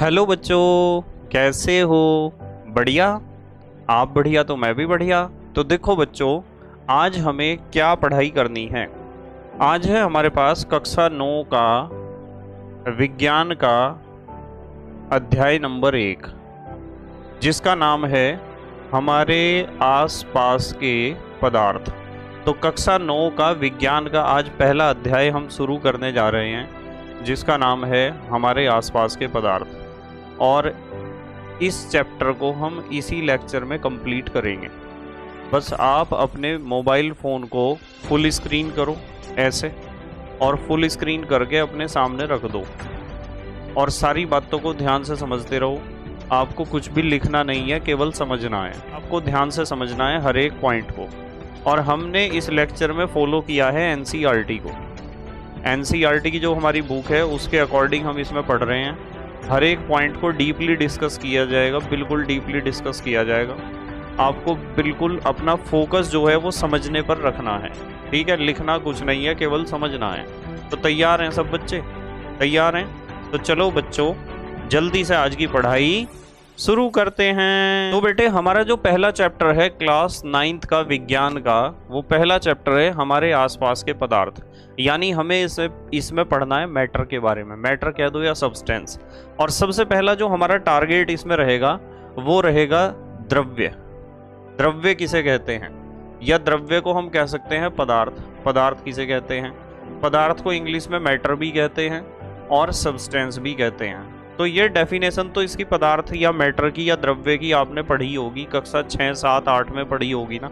Hello बच्चों, कैसे हो? बढ़िया। आप बढ़िया तो मैं भी बढ़िया। तो देखो बच्चों, आज हमें क्या पढ़ाई करनी है। आज है हमारे पास कक्षा 9 का विज्ञान का अध्याय नंबर 1, जिसका नाम है हमारे आसपास के पदार्थ। तो कक्षा 9 का विज्ञान का आज पहला अध्याय हम शुरू करने जा रहे हैं, जिसका नाम है हमारे आसपास के पदार्थ। और इस चैप्टर को हम इसी लेक्चर में कंप्लीट करेंगे। बस आप अपने मोबाइल फ़ोन को फुल स्क्रीन करो ऐसे, और फुल स्क्रीन करके अपने सामने रख दो और सारी बातों को ध्यान से समझते रहो। आपको कुछ भी लिखना नहीं है, केवल समझना है। आपको ध्यान से समझना है हर एक पॉइंट को। और हमने इस लेक्चर में फॉलो किया है एनसीईआरटी को। एनसीईआरटी की जो हमारी बुक है उसके अकॉर्डिंग हम इसमें पढ़ रहे हैं। हर एक पॉइंट को डीपली डिस्कस किया जाएगा, बिल्कुल डीपली डिस्कस किया जाएगा। आपको बिल्कुल अपना फोकस जो है वो समझने पर रखना है, ठीक है? लिखना कुछ नहीं है, केवल समझना है। तो तैयार हैं सब बच्चे? तैयार हैं? तो चलो बच्चों, जल्दी से आज की पढ़ाई शुरू करते हैं। तो बेटे, हमारा जो पहला चैप्टर है क्लास 9th का विज्ञान का, वो पहला चैप्टर है हमारे आसपास के पदार्थ। यानी हमें इसमें पढ़ना है मैटर के बारे में। मैटर कह दो या सब्सटेंस। और सबसे पहला जो हमारा टारगेट इसमें रहेगा वो रहेगा द्रव्य। द्रव्य किसे कहते हैं, या द्रव्य को हम कह सकते हैं पदार्थ। पदार्थ किसे कहते हैं? पदार्थ को इंग्लिश में मैटर भी कहते हैं और सब्सटेंस भी कहते हैं। तो ये डेफिनेशन तो इसकी पदार्थ या मैटर की या द्रव्य की आपने पढ़ी होगी, कक्षा 6, 7, 8 में पढ़ी होगी ना।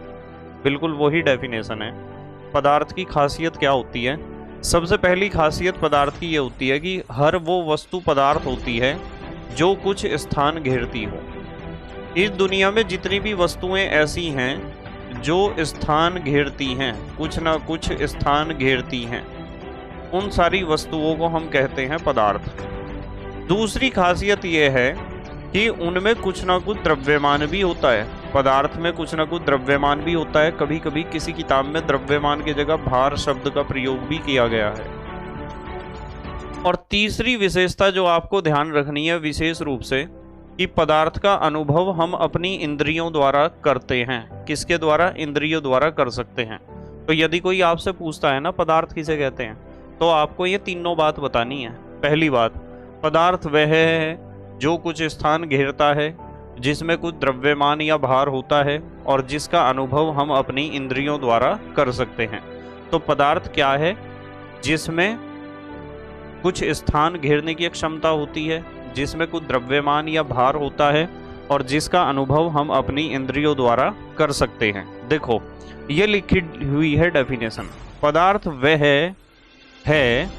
बिल्कुल वही डेफिनेशन है। पदार्थ की खासियत क्या होती है? सबसे पहली खासियत पदार्थ की ये होती है कि हर वो वस्तु पदार्थ होती है जो कुछ स्थान घेरती हो। इस दुनिया में जितनी भी वस्तुएं ऐसी हैं जो स्थान घेरती हैं, कुछ ना कुछ स्थान घेरती हैं, उन सारी वस्तुओं को हम कहते हैं पदार्थ। दूसरी खासियत ये है कि उनमें कुछ ना कुछ द्रव्यमान भी होता है। पदार्थ में कुछ ना कुछ द्रव्यमान भी होता है। कभी कभी किसी किताब में द्रव्यमान की जगह भार शब्द का प्रयोग भी किया गया है। और तीसरी विशेषता जो आपको ध्यान रखनी है विशेष रूप से, कि पदार्थ का अनुभव हम अपनी इंद्रियों द्वारा करते हैं। किसके द्वारा? इंद्रियों द्वारा कर सकते हैं। तो यदि कोई आपसे पूछता है ना पदार्थ किसे कहते हैं, तो आपको ये तीनों बात बतानी है। पहली बात, पदार्थ वह है जो कुछ स्थान घेरता है, जिसमें कुछ द्रव्यमान या भार होता है और जिसका अनुभव हम अपनी इंद्रियों द्वारा कर सकते हैं। तो पदार्थ क्या है? जिसमें कुछ स्थान घेरने की क्षमता होती है, जिसमें कुछ द्रव्यमान या भार होता है और जिसका अनुभव हम अपनी इंद्रियों द्वारा कर सकते हैं। देखो, ये लिखी हुई है डेफिनेशन। पदार्थ वह है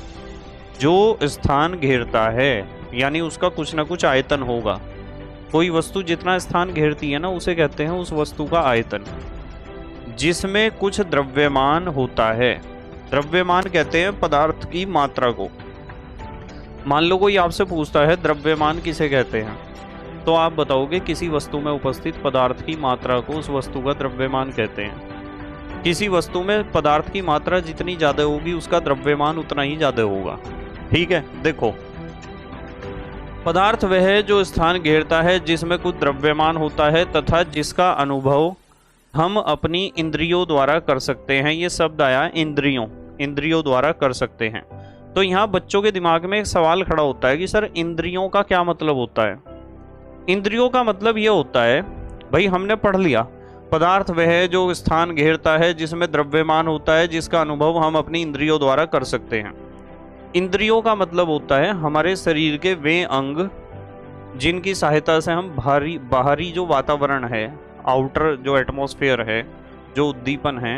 जो स्थान घेरता है, यानी उसका कुछ ना कुछ आयतन होगा। कोई वस्तु जितना स्थान घेरती है ना, उसे कहते हैं उस वस्तु का आयतन। जिसमें कुछ द्रव्यमान होता है, द्रव्यमान कहते हैं पदार्थ की मात्रा को। मान लो कोई आपसे पूछता है द्रव्यमान किसे कहते हैं, तो आप बताओगे किसी वस्तु में उपस्थित पदार्थ की मात्रा को उस वस्तु का द्रव्यमान कहते हैं। किसी वस्तु में पदार्थ की मात्रा जितनी ज़्यादा होगी उसका द्रव्यमान उतना ही ज़्यादा होगा, ठीक है? देखो, पदार्थ वह है जो स्थान घेरता है, जिसमें कुछ द्रव्यमान होता है तथा जिसका अनुभव हम अपनी इंद्रियों द्वारा कर सकते हैं। ये शब्द आया इंद्रियों द्वारा कर सकते हैं। तो यहाँ बच्चों के दिमाग में एक सवाल खड़ा होता है कि सर इंद्रियों का क्या मतलब होता है? इंद्रियों का मतलब ये होता है, भाई हमने पढ़ लिया पदार्थ वह है जो स्थान घेरता है, जिसमें द्रव्यमान होता है, जिसका अनुभव हम अपनी इंद्रियों द्वारा कर सकते हैं। इंद्रियों का मतलब होता है हमारे शरीर के वे अंग जिनकी सहायता से हम बाहरी जो वातावरण है, आउटर जो एटमॉस्फेयर है, जो उद्दीपन है,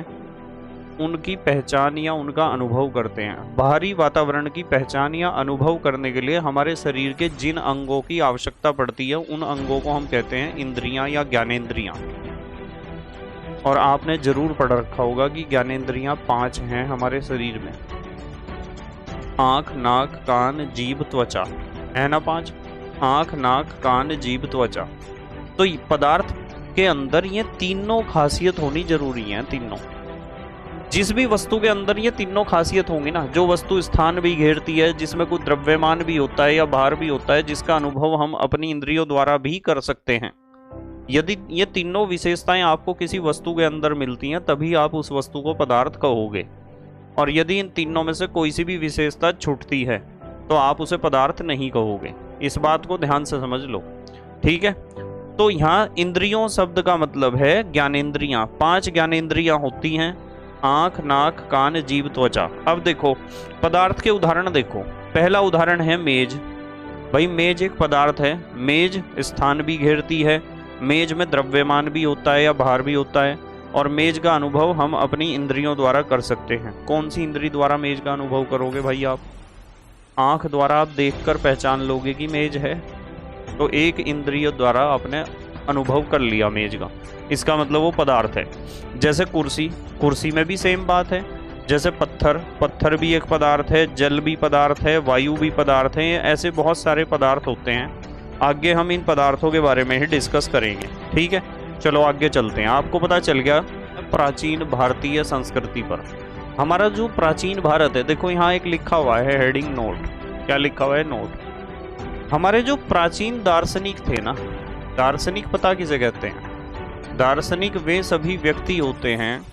उनकी पहचान या उनका अनुभव करते हैं। बाहरी वातावरण की पहचान या अनुभव करने के लिए हमारे शरीर के जिन अंगों की आवश्यकता पड़ती है, उन अंगों को हम कहते हैं इंद्रियां या ज्ञानेंद्रियां। और आपने जरूर पढ़ रखा होगा कि ज्ञानेंद्रियां 5 हैं हमारे शरीर में। आँख, नाक, कान, जीभ, त्वचा, है ना 5? आँख, नाक, कान, जीभ, त्वचा। तो पदार्थ के अंदर ये तीनों खासियत होनी जरूरी है। तीनों जिस भी वस्तु के अंदर ये तीनों खासियत होंगी ना, जो वस्तु स्थान भी घेरती है, जिसमें कोई द्रव्यमान भी होता है या भार भी होता है, जिसका अनुभव हम अपनी इंद्रियों द्वारा भी कर सकते हैं, यदि ये तीनों विशेषताएं आपको किसी वस्तु के अंदर मिलती हैं तभी आप उस वस्तु को पदार्थ कहोगे। और यदि इन तीनों में से कोई सी भी विशेषता छूटती है तो आप उसे पदार्थ नहीं कहोगे। इस बात को ध्यान से समझ लो, ठीक है। तो यहाँ इंद्रियों शब्द का मतलब है ज्ञानेंद्रियां। 5 ज्ञानेंद्रियां होती हैं, आंख, नाक, कान, जीभ, त्वचा। अब देखो पदार्थ के उदाहरण देखो। पहला उदाहरण है मेज। भाई मेज एक पदार्थ है, मेज स्थान भी घेरती है, मेज में द्रव्यमान भी होता है या भार भी होता है, और मेज का अनुभव हम अपनी इंद्रियों द्वारा कर सकते हैं। कौन सी इंद्री द्वारा मेज का अनुभव करोगे भाई आप? आंख द्वारा आप देखकर पहचान लोगे कि मेज है, तो एक इंद्रिय द्वारा आपने अनुभव कर लिया मेज का, इसका मतलब वो पदार्थ है। जैसे कुर्सी, कुर्सी में भी सेम बात है। जैसे पत्थर, पत्थर भी एक पदार्थ है, जल भी पदार्थ है, वायु भी पदार्थ है। ऐसे बहुत सारे पदार्थ होते हैं। आगे हम इन पदार्थों के बारे में ही डिस्कस करेंगे, ठीक है। चलो आगे चलते हैं। आपको पता चल गया प्राचीन भारतीय संस्कृति पर। हमारा जो प्राचीन भारत है, देखो यहाँ एक लिखा हुआ है हेडिंग नोट। क्या लिखा हुआ है? नोट। हमारे जो प्राचीन दार्शनिक थे ना, दार्शनिक पता किसे कहते हैं? दार्शनिक वे सभी व्यक्ति होते हैं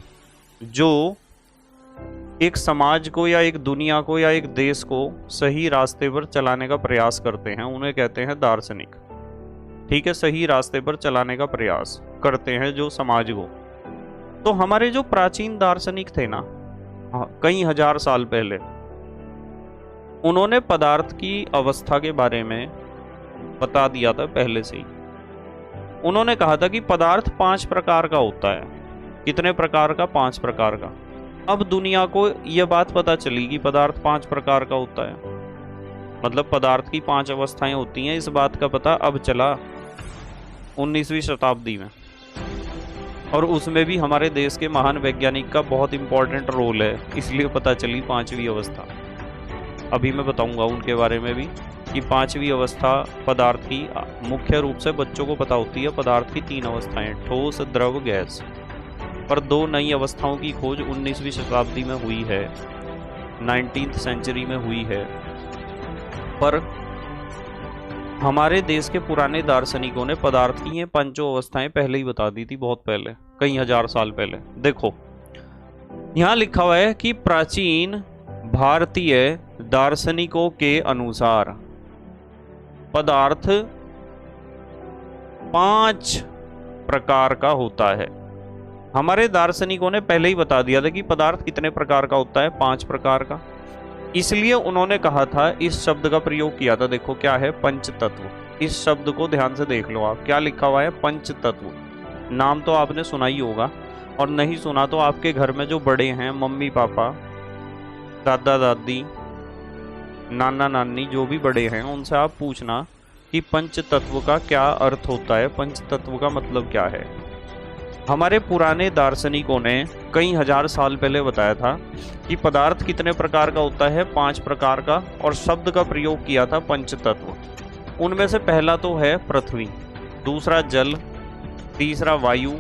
जो एक समाज को या एक दुनिया को या एक देश को सही रास्ते पर चलाने का प्रयास करते हैं, उन्हें कहते हैं दार्शनिक, ठीक है। सही रास्ते पर चलाने का प्रयास करते हैं जो समाज को। तो हमारे जो प्राचीन दार्शनिक थे ना, कई हजार साल पहले, उन्होंने पदार्थ की अवस्था के बारे में बता दिया था पहले से ही। उन्होंने कहा था कि पदार्थ 5 प्रकार का होता है। कितने प्रकार का? 5 प्रकार का। अब दुनिया को यह बात पता चली कि पदार्थ 5 प्रकार का होता है, मतलब पदार्थ की 5 अवस्थाएं होती हैं। इस बात का पता अब चला 19वीं शताब्दी में, और उसमें भी हमारे देश के महान वैज्ञानिक का बहुत इंपॉर्टेंट रोल है, इसलिए पता चली 5वीं अवस्था। अभी मैं बताऊंगा उनके बारे में भी कि 5वीं अवस्था पदार्थ की मुख्य रूप से बच्चों को पता होती है। पदार्थ की 3 अवस्थाएं, ठोस, द्रव, गैस। पर 2 नई अवस्थाओं की खोज 19वीं शताब्दी में हुई है, 19th सेंचुरी में हुई है। पर हमारे देश के पुराने दार्शनिकों ने पदार्थ की ये 5 अवस्थाएं पहले ही बता दी थी, बहुत पहले, कई हजार साल पहले। देखो यहाँ लिखा हुआ है कि प्राचीन भारतीय दार्शनिकों के अनुसार पदार्थ 5 प्रकार का होता है। हमारे दार्शनिकों ने पहले ही बता दिया था कि पदार्थ कितने प्रकार का होता है, 5 प्रकार का। इसलिए उन्होंने कहा था, इस शब्द का प्रयोग किया था। देखो क्या है? पंचतत्व। इस शब्द को ध्यान से देख लो आप, क्या लिखा हुआ है? पंचतत्व। नाम तो आपने सुना ही होगा, और नहीं सुना तो आपके घर में जो बड़े हैं, मम्मी पापा, दादा दादी, नाना नानी, जो भी बड़े हैं, उनसे आप पूछना कि पंचतत्व का क्या अर्थ होता है, पंचतत्व का मतलब क्या है। हमारे पुराने दार्शनिकों ने कई हजार साल पहले बताया था कि पदार्थ कितने प्रकार का होता है, 5 प्रकार का, और शब्द का प्रयोग किया था पंचतत्व। उनमें से पहला तो है पृथ्वी, दूसरा जल, तीसरा वायु,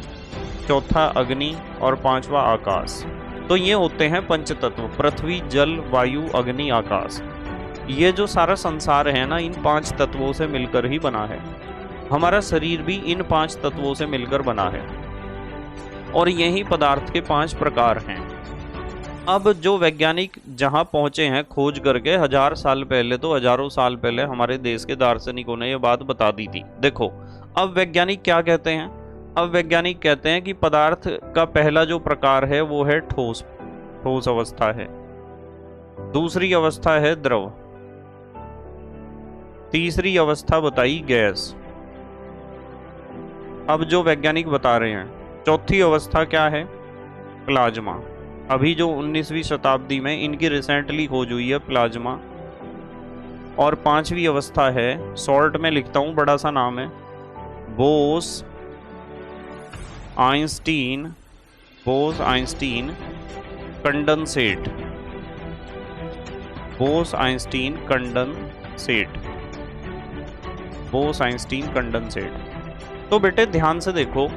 चौथा अग्नि, और 5वां आकाश। तो ये होते हैं पंचतत्व, पृथ्वी, जल, वायु, अग्नि, आकाश। ये जो सारा संसार है ना, इन 5 तत्वों से मिलकर ही बना है। हमारा शरीर भी इन 5 तत्वों से मिलकर बना है, और यही पदार्थ के 5 प्रकार हैं। अब जो वैज्ञानिक जहां पहुंचे हैं खोज करके, 1000 साल पहले, तो हजारों साल पहले हमारे देश के दार्शनिकों ने यह बात बता दी थी। देखो अब वैज्ञानिक क्या कहते हैं? अब वैज्ञानिक कहते हैं कि पदार्थ का पहला जो प्रकार है वो है ठोस, ठोस अवस्था है। दूसरी अवस्था है द्रव, तीसरी अवस्था बताई गैस। अब जो वैज्ञानिक बता रहे हैं, चौथी अवस्था क्या है? प्लाज्मा। अभी जो 19वीं शताब्दी में इनकी रिसेंटली खोज हुई है, प्लाज्मा। और 5वीं अवस्था है, शॉर्ट में लिखता हूं, बड़ा सा नाम है, Bose Einstein, Bose Einstein condensate, Bose Einstein condensate, Bose Einstein condensate. तो बेटे ध्यान से देखो,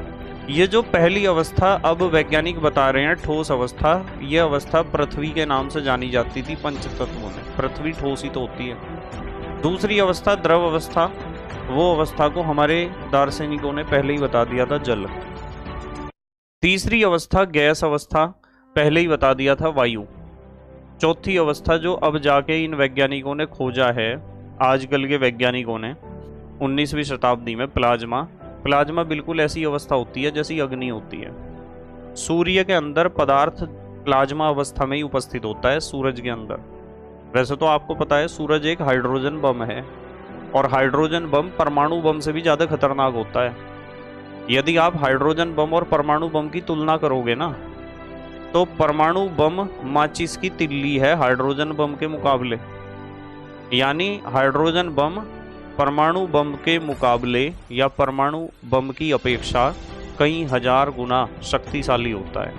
ये जो पहली अवस्था अब वैज्ञानिक बता रहे हैं ठोस अवस्था, ये अवस्था पृथ्वी के नाम से जानी जाती थी पंचतत्वों में। पृथ्वी ठोस ही तो होती है। दूसरी अवस्था द्रव अवस्था, वो अवस्था को हमारे दार्शनिकों ने पहले ही बता दिया था जल। तीसरी अवस्था गैस अवस्था, पहले ही बता दिया था वायु। चौथी अवस्था जो अब जाके इन वैज्ञानिकों ने खोजा है, आजकल के वैज्ञानिकों ने 19वीं शताब्दी में, प्लाज्मा। प्लाज्मा बिल्कुल ऐसी अवस्था होती है जैसी अग्नि होती है। सूर्य के अंदर पदार्थ प्लाज्मा अवस्था में ही उपस्थित होता है, सूरज के अंदर। वैसे तो आपको पता है सूरज एक हाइड्रोजन बम है, और हाइड्रोजन बम परमाणु बम से भी ज़्यादा खतरनाक होता है। यदि आप हाइड्रोजन बम और परमाणु बम की तुलना करोगे ना, तो परमाणु बम माचिस की तिल्ली है हाइड्रोजन बम के मुकाबले। यानी हाइड्रोजन बम परमाणु बम के मुकाबले या परमाणु बम की अपेक्षा कई हजार गुना शक्तिशाली होता है।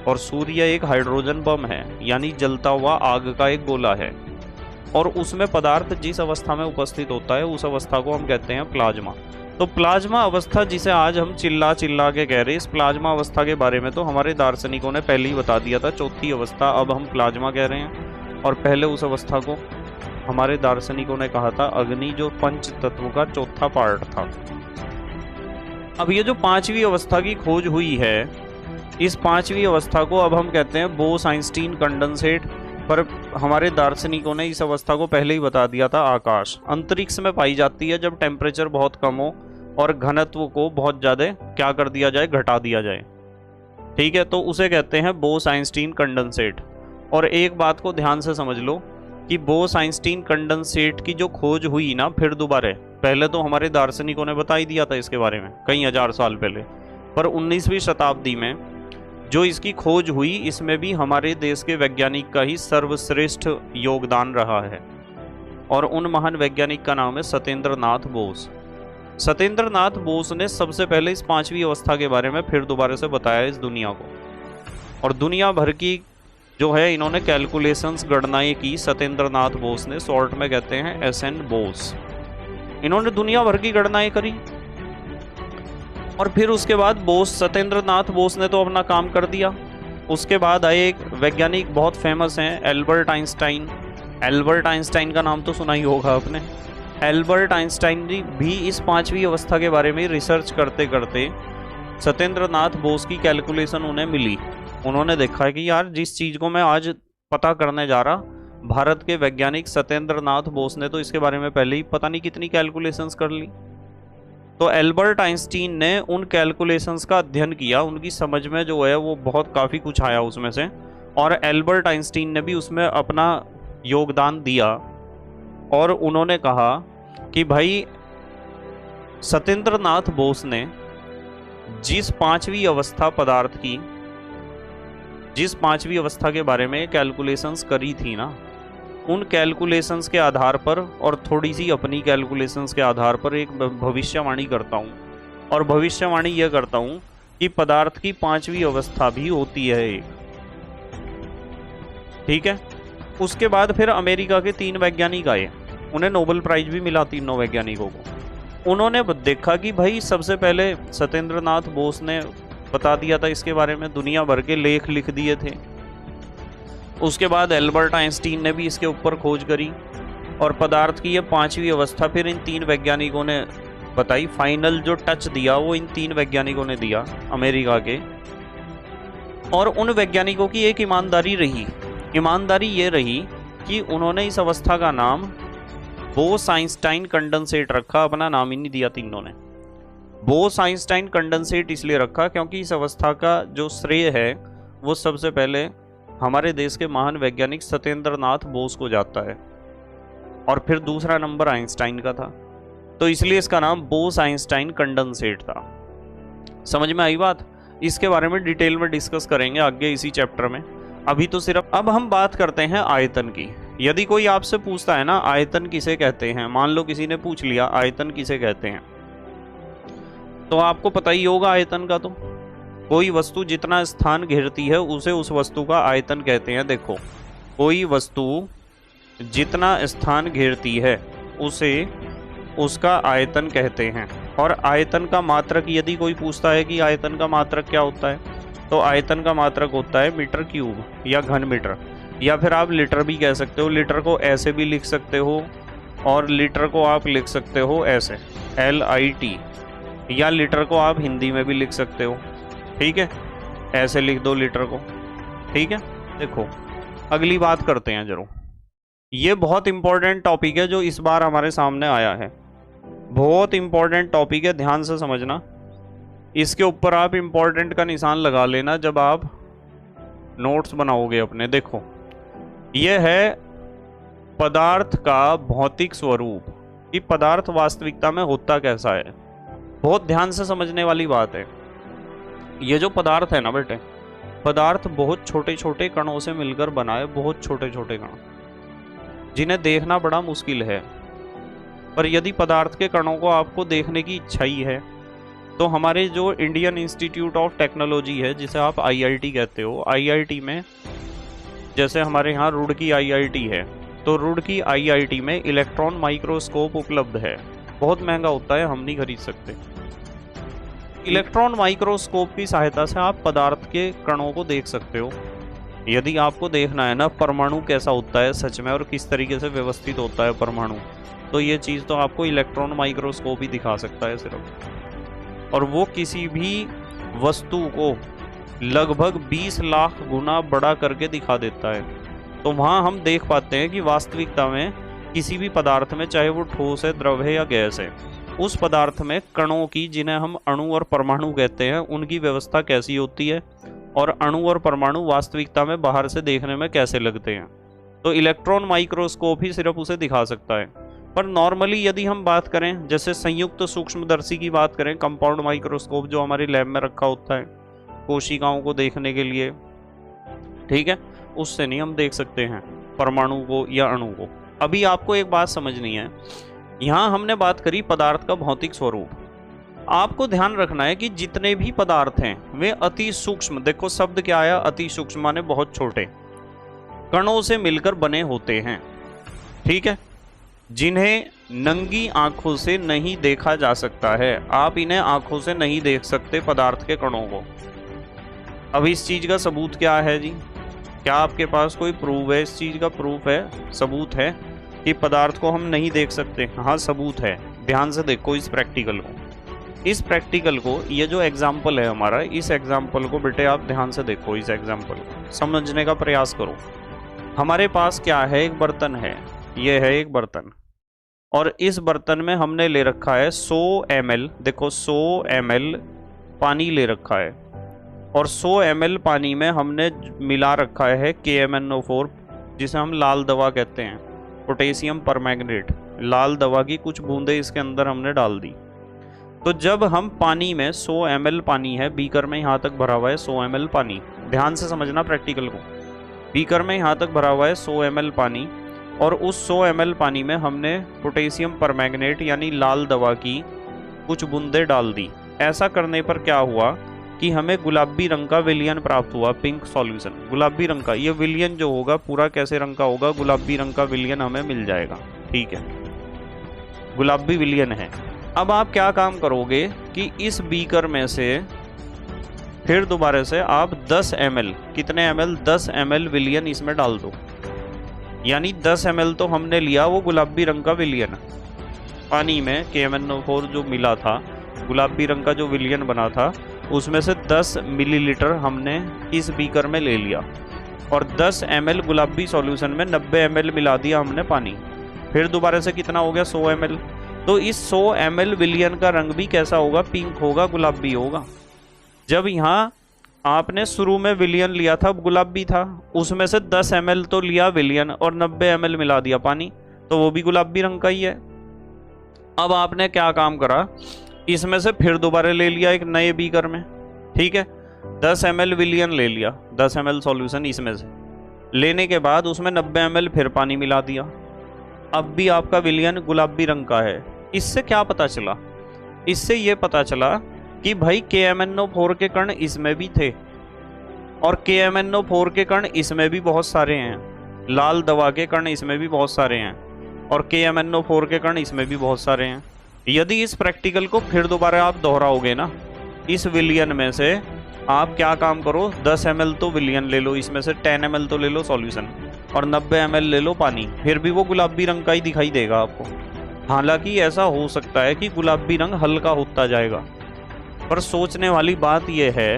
और सूर्य एक हाइड्रोजन बम है, यानी जलता हुआ आग का एक गोला है, और उसमें पदार्थ जिस अवस्था में उपस्थित होता है उस अवस्था को हम कहते हैं प्लाज्मा। तो प्लाज्मा अवस्था जिसे आज हम चिल्ला चिल्ला के कह रहे हैं, इस प्लाज्मा अवस्था के बारे में तो हमारे दार्शनिकों ने पहले ही बता दिया था। चौथी अवस्था अब हम प्लाज्मा कह रहे हैं, और पहले उस अवस्था को हमारे दार्शनिकों ने कहा था अग्नि, जो पंच तत्व का चौथा पार्ट था। अब ये जो पांचवी अवस्था की खोज हुई है, इस पांचवी अवस्था को अब हम कहते हैं बोस-आइंस्टीन कंडेंसेट। पर हमारे दार्शनिकों ने इस अवस्था को पहले ही बता दिया था आकाश। अंतरिक्ष में पाई जाती है जब टेम्परेचर बहुत कम हो और घनत्व को बहुत ज़्यादा क्या कर दिया जाए, घटा दिया जाए। ठीक है, तो उसे कहते हैं बोस-आइंस्टीन कंडेंसेट। और एक बात को ध्यान से समझ लो कि बोस-आइंस्टीन कंडेंसेट की जो खोज हुई ना, फिर दोबारा, पहले तो हमारे दार्शनिकों ने बता ही दिया था इसके बारे में कई हजार साल पहले, पर 19वीं शताब्दी में जो इसकी खोज हुई, इसमें भी हमारे देश के वैज्ञानिक का ही सर्वश्रेष्ठ योगदान रहा है। और उन महान वैज्ञानिक का नाम है सत्येंद्र नाथ बोस। सत्येंद्र नाथ बोस ने सबसे पहले इस पांचवी अवस्था के बारे में फिर दोबारा से बताया इस दुनिया को। और दुनिया भर की जो है इन्होंने कैलकुलेशंस, गणनाएं की सत्येंद्र नाथ बोस ने, शॉर्ट में कहते हैं SN बोस। इन्होंने दुनिया भर की गणनाएं करी। और फिर उसके बाद सत्येंद्र नाथ बोस ने तो अपना काम कर दिया। उसके बाद आए एक वैज्ञानिक बहुत फेमस हैं, एल्बर्ट आइंस्टाइन। एल्बर्ट आइंस्टाइन का नाम तो सुना ही होगा आपने। एल्बर्ट आइंस्टाइन भी इस पांचवी अवस्था के बारे में रिसर्च करते करते सत्येंद्र नाथ बोस की कैलकुलेशन उन्हें मिली। उन्होंने देखा कि यार जिस चीज़ को मैं आज पता करने जा रहा, भारत के वैज्ञानिक सत्येंद्र नाथ बोस ने तो इसके बारे में पहले ही पता नहीं कितनी कैलकुलेशंस कर ली। तो एल्बर्ट आइंस्टीन ने उन कैलकुलेशंस का अध्ययन किया, उनकी समझ में जो है वो बहुत काफ़ी कुछ आया उसमें से, और एल्बर्ट आइंस्टीन ने भी उसमें अपना योगदान दिया। और उन्होंने कहा कि भाई सत्येंद्र नाथ बोस ने जिस पांचवी अवस्था पदार्थ की, जिस पांचवी अवस्था के बारे में कैलकुलेशंस करी थी ना, उन कैलकुलेशंस के आधार पर और थोड़ी सी अपनी कैलकुलेशंस के आधार पर एक भविष्यवाणी करता हूँ। और भविष्यवाणी यह करता हूँ कि पदार्थ की पांचवी अवस्था भी होती है एक। ठीक है, उसके बाद फिर अमेरिका के 3 वैज्ञानिक आए, उन्हें नोबेल प्राइज भी मिला, तीनों वैज्ञानिकों को। उन्होंने देखा कि भाई सबसे पहले सत्येंद्र नाथ बोस ने बता दिया था इसके बारे में, दुनिया भर के लेख लिख दिए थे। उसके बाद एल्बर्ट आइंस्टीन ने भी इसके ऊपर खोज करी, और पदार्थ की ये पांचवी अवस्था फिर इन 3 वैज्ञानिकों ने बताई। फाइनल जो टच दिया वो इन 3 वैज्ञानिकों ने दिया, अमेरिका के। और उन वैज्ञानिकों की एक ईमानदारी रही, ईमानदारी ये रही कि उन्होंने इस अवस्था का नाम बोस-आइंस्टाइन कंडेंसेट रखा, अपना नाम ही नहीं दिया तीनों ने। बोस-आइंस्टाइन कंडेंसेट इसलिए रखा क्योंकि इस अवस्था का जो श्रेय है वो सबसे पहले हमारे देश के महान वैज्ञानिक सत्येंद्र नाथ बोस को जाता है, और फिर दूसरा नंबर आइंस्टाइन का था। तो इसलिए इसका नाम बोस-आइंस्टाइन कंडेंसेट था। समझ में आई बात? इसके बारे में डिटेल में डिस्कस करेंगे आगे इसी चैप्टर में। अभी तो सिर्फ अब हम बात करते हैं आयतन की। यदि कोई आपसे पूछता है ना आयतन किसे कहते हैं, मान लो किसी ने पूछ लिया आयतन किसे कहते हैं, तो आपको पता ही होगा आयतन का। तो कोई वस्तु जितना स्थान घेरती है उसे उस वस्तु का आयतन कहते हैं। देखो, कोई वस्तु जितना स्थान घेरती है उसे उसका आयतन कहते हैं। और आयतन का मात्रक यदि कोई पूछता है कि आयतन का मात्रक क्या होता है, तो आयतन का मात्रक होता है मीटर क्यूब या घन मीटर, या फिर आप लीटर भी कह सकते हो। लीटर को ऐसे भी लिख सकते हो और लीटर को आप लिख सकते हो ऐसे LIT, या लीटर को आप हिंदी में भी लिख सकते हो। ठीक है, ऐसे लिख दो लीटर को। ठीक है, देखो अगली बात करते हैं जरूर। ये बहुत इंपॉर्टेंट टॉपिक है जो इस बार हमारे सामने आया है, बहुत इंपॉर्टेंट टॉपिक है, ध्यान से समझना। इसके ऊपर आप इंपॉर्टेंट का निशान लगा लेना जब आप नोट्स बनाओगे अपने। देखो ये है पदार्थ का भौतिक स्वरूप, कि पदार्थ वास्तविकता में होता कैसा है। बहुत ध्यान से समझने वाली बात है। ये जो पदार्थ है ना बेटे, पदार्थ बहुत छोटे छोटे कणों से मिलकर बना है, बहुत छोटे छोटे कण, जिन्हें देखना बड़ा मुश्किल है। पर यदि पदार्थ के कणों को आपको देखने की इच्छा ही है, तो हमारे जो इंडियन इंस्टीट्यूट ऑफ टेक्नोलॉजी है, जिसे आप IIT कहते हो, IIT में जैसे हमारे यहाँ रुड़की IIT है, तो रुड़की IIT में इलेक्ट्रॉन माइक्रोस्कोप उपलब्ध है। बहुत महंगा होता है, हम नहीं खरीद सकते। इलेक्ट्रॉन माइक्रोस्कोप की सहायता से आप पदार्थ के कणों को देख सकते हो। यदि आपको देखना है ना परमाणु कैसा होता है सच में और किस तरीके से व्यवस्थित होता है परमाणु, तो ये चीज़ तो आपको इलेक्ट्रॉन माइक्रोस्कोप ही दिखा सकता है सिर्फ। और वो किसी भी वस्तु को लगभग 20 लाख गुना बड़ा करके दिखा देता है। तो वहाँ हम देख पाते हैं कि वास्तविकता में किसी भी पदार्थ में, चाहे वो ठोस है, द्रव है या गैस है, उस पदार्थ में कणों की, जिन्हें हम अणु और परमाणु कहते हैं, उनकी व्यवस्था कैसी होती है और अणु और परमाणु वास्तविकता में बाहर से देखने में कैसे लगते हैं। तो इलेक्ट्रॉन माइक्रोस्कोप ही सिर्फ उसे दिखा सकता है। पर नॉर्मली यदि हम बात करें, जैसे संयुक्त सूक्ष्मदर्शी की बात करें, कंपाउंड माइक्रोस्कोप जो हमारी लैब में रखा होता है कोशिकाओं को देखने के लिए, ठीक है, उससे नहीं हम देख सकते हैं परमाणु को या अणु को। अभी आपको एक बात समझनी है, यहाँ हमने बात करी पदार्थ का भौतिक स्वरूप। आपको ध्यान रखना है कि जितने भी पदार्थ हैं वे अति सूक्ष्म, देखो शब्द क्या आया, अति सूक्ष्म माने बहुत छोटे कणों से मिलकर बने होते हैं। ठीक है, जिन्हें नंगी आंखों से नहीं देखा जा सकता है। आप इन्हें आंखों से नहीं देख सकते पदार्थ के कणों को। अब इस चीज का सबूत क्या है जी? क्या आपके पास कोई प्रूफ है? इस चीज का प्रूफ है, सबूत है कि पदार्थ को हम नहीं देख सकते? हाँ सबूत है। ध्यान से देखो इस प्रैक्टिकल को, इस प्रैक्टिकल को, ये जो एग्जाम्पल है हमारा, इस एग्जाम्पल को बेटे आप ध्यान से देखो, इस एग्जाम्पल को समझने का प्रयास करो। हमारे पास क्या है, एक बर्तन है, ये है एक बर्तन, और इस बर्तन में हमने ले रखा है 100 ml, देखो 100 ml पानी ले रखा है, और 100 ml पानी में हमने मिला रखा है KMnO4, जिसे हम लाल दवा कहते हैं, पोटेशियम परमैंगनेट। लाल दवा की कुछ बूंदें इसके अंदर हमने डाल दी। तो जब हम पानी में 100 ml पानी है, बीकर में यहाँ तक भरा हुआ है 100 ml पानी, ध्यान से समझना प्रैक्टिकल को, बीकर में यहाँ तक भरा हुआ है 100 ml पानी, और उस 100 ml पानी में हमने पोटेशियम परमैंगनेट यानी लाल दवा की कुछ बूंदें डाल दी। ऐसा करने पर क्या हुआ कि हमें गुलाबी रंग का विलयन प्राप्त हुआ, पिंक सॉल्यूशन, गुलाबी रंग का। ये विलयन जो होगा पूरा कैसे रंग का होगा? गुलाबी रंग का विलयन हमें मिल जाएगा। ठीक है, गुलाबी विलयन है। अब आप क्या काम करोगे कि इस बीकर में से फिर दोबारा से आप 10 ml, कितने ml? 10 ml विलयन इसमें डाल दो। यानी 10 ml तो हमने लिया वो गुलाबी रंग का विलयन, पानी में KMnO4 जो मिला था, गुलाबी रंग का जो विलयन बना था, उसमें से 10 मिलीलीटर हमने इस बीकर में ले लिया, और 10 ml गुलाबी सॉल्यूशन में 90 ml मिला दिया हमने पानी। फिर दोबारा से कितना हो गया? 100 ml। तो इस 100 ml विलयन का रंग भी कैसा होगा? पिंक होगा, गुलाबी होगा। जब यहाँ आपने शुरू में विलयन लिया था, गुलाबी था, उसमें से 10 ml तो लिया विलयन और 90 ml मिला दिया पानी, तो वो भी गुलाबी रंग का ही है। अब आपने क्या काम करा, इसमें से फिर दोबारा ले लिया एक नए बीकर में, ठीक है, 10 ml विलयन ले लिया, 10 ml सॉल्यूशन इसमें से लेने के बाद उसमें 90 ml फिर पानी मिला दिया। अब भी आपका विलयन गुलाबी रंग का है। इससे क्या पता चला? इससे ये पता चला कि भाई KMnO4 के कण इसमें भी थे, और KMnO4 के कण इसमें भी बहुत सारे हैं, लाल दवा के कण इसमें भी बहुत सारे हैं, और KMnO4 के कण इसमें भी बहुत सारे हैं। यदि इस प्रैक्टिकल को फिर दोबारा आप दोहराओगे ना, इस विलियन में से आप क्या काम करो, 10 ml तो विलियन ले लो, इसमें से 10 ml तो ले लो सॉल्यूशन, और 90 ml ले लो पानी, फिर भी वो गुलाबी रंग का ही दिखाई देगा आपको। हालांकि ऐसा हो सकता है कि गुलाबी रंग हल्का होता जाएगा, पर सोचने वाली बात यह है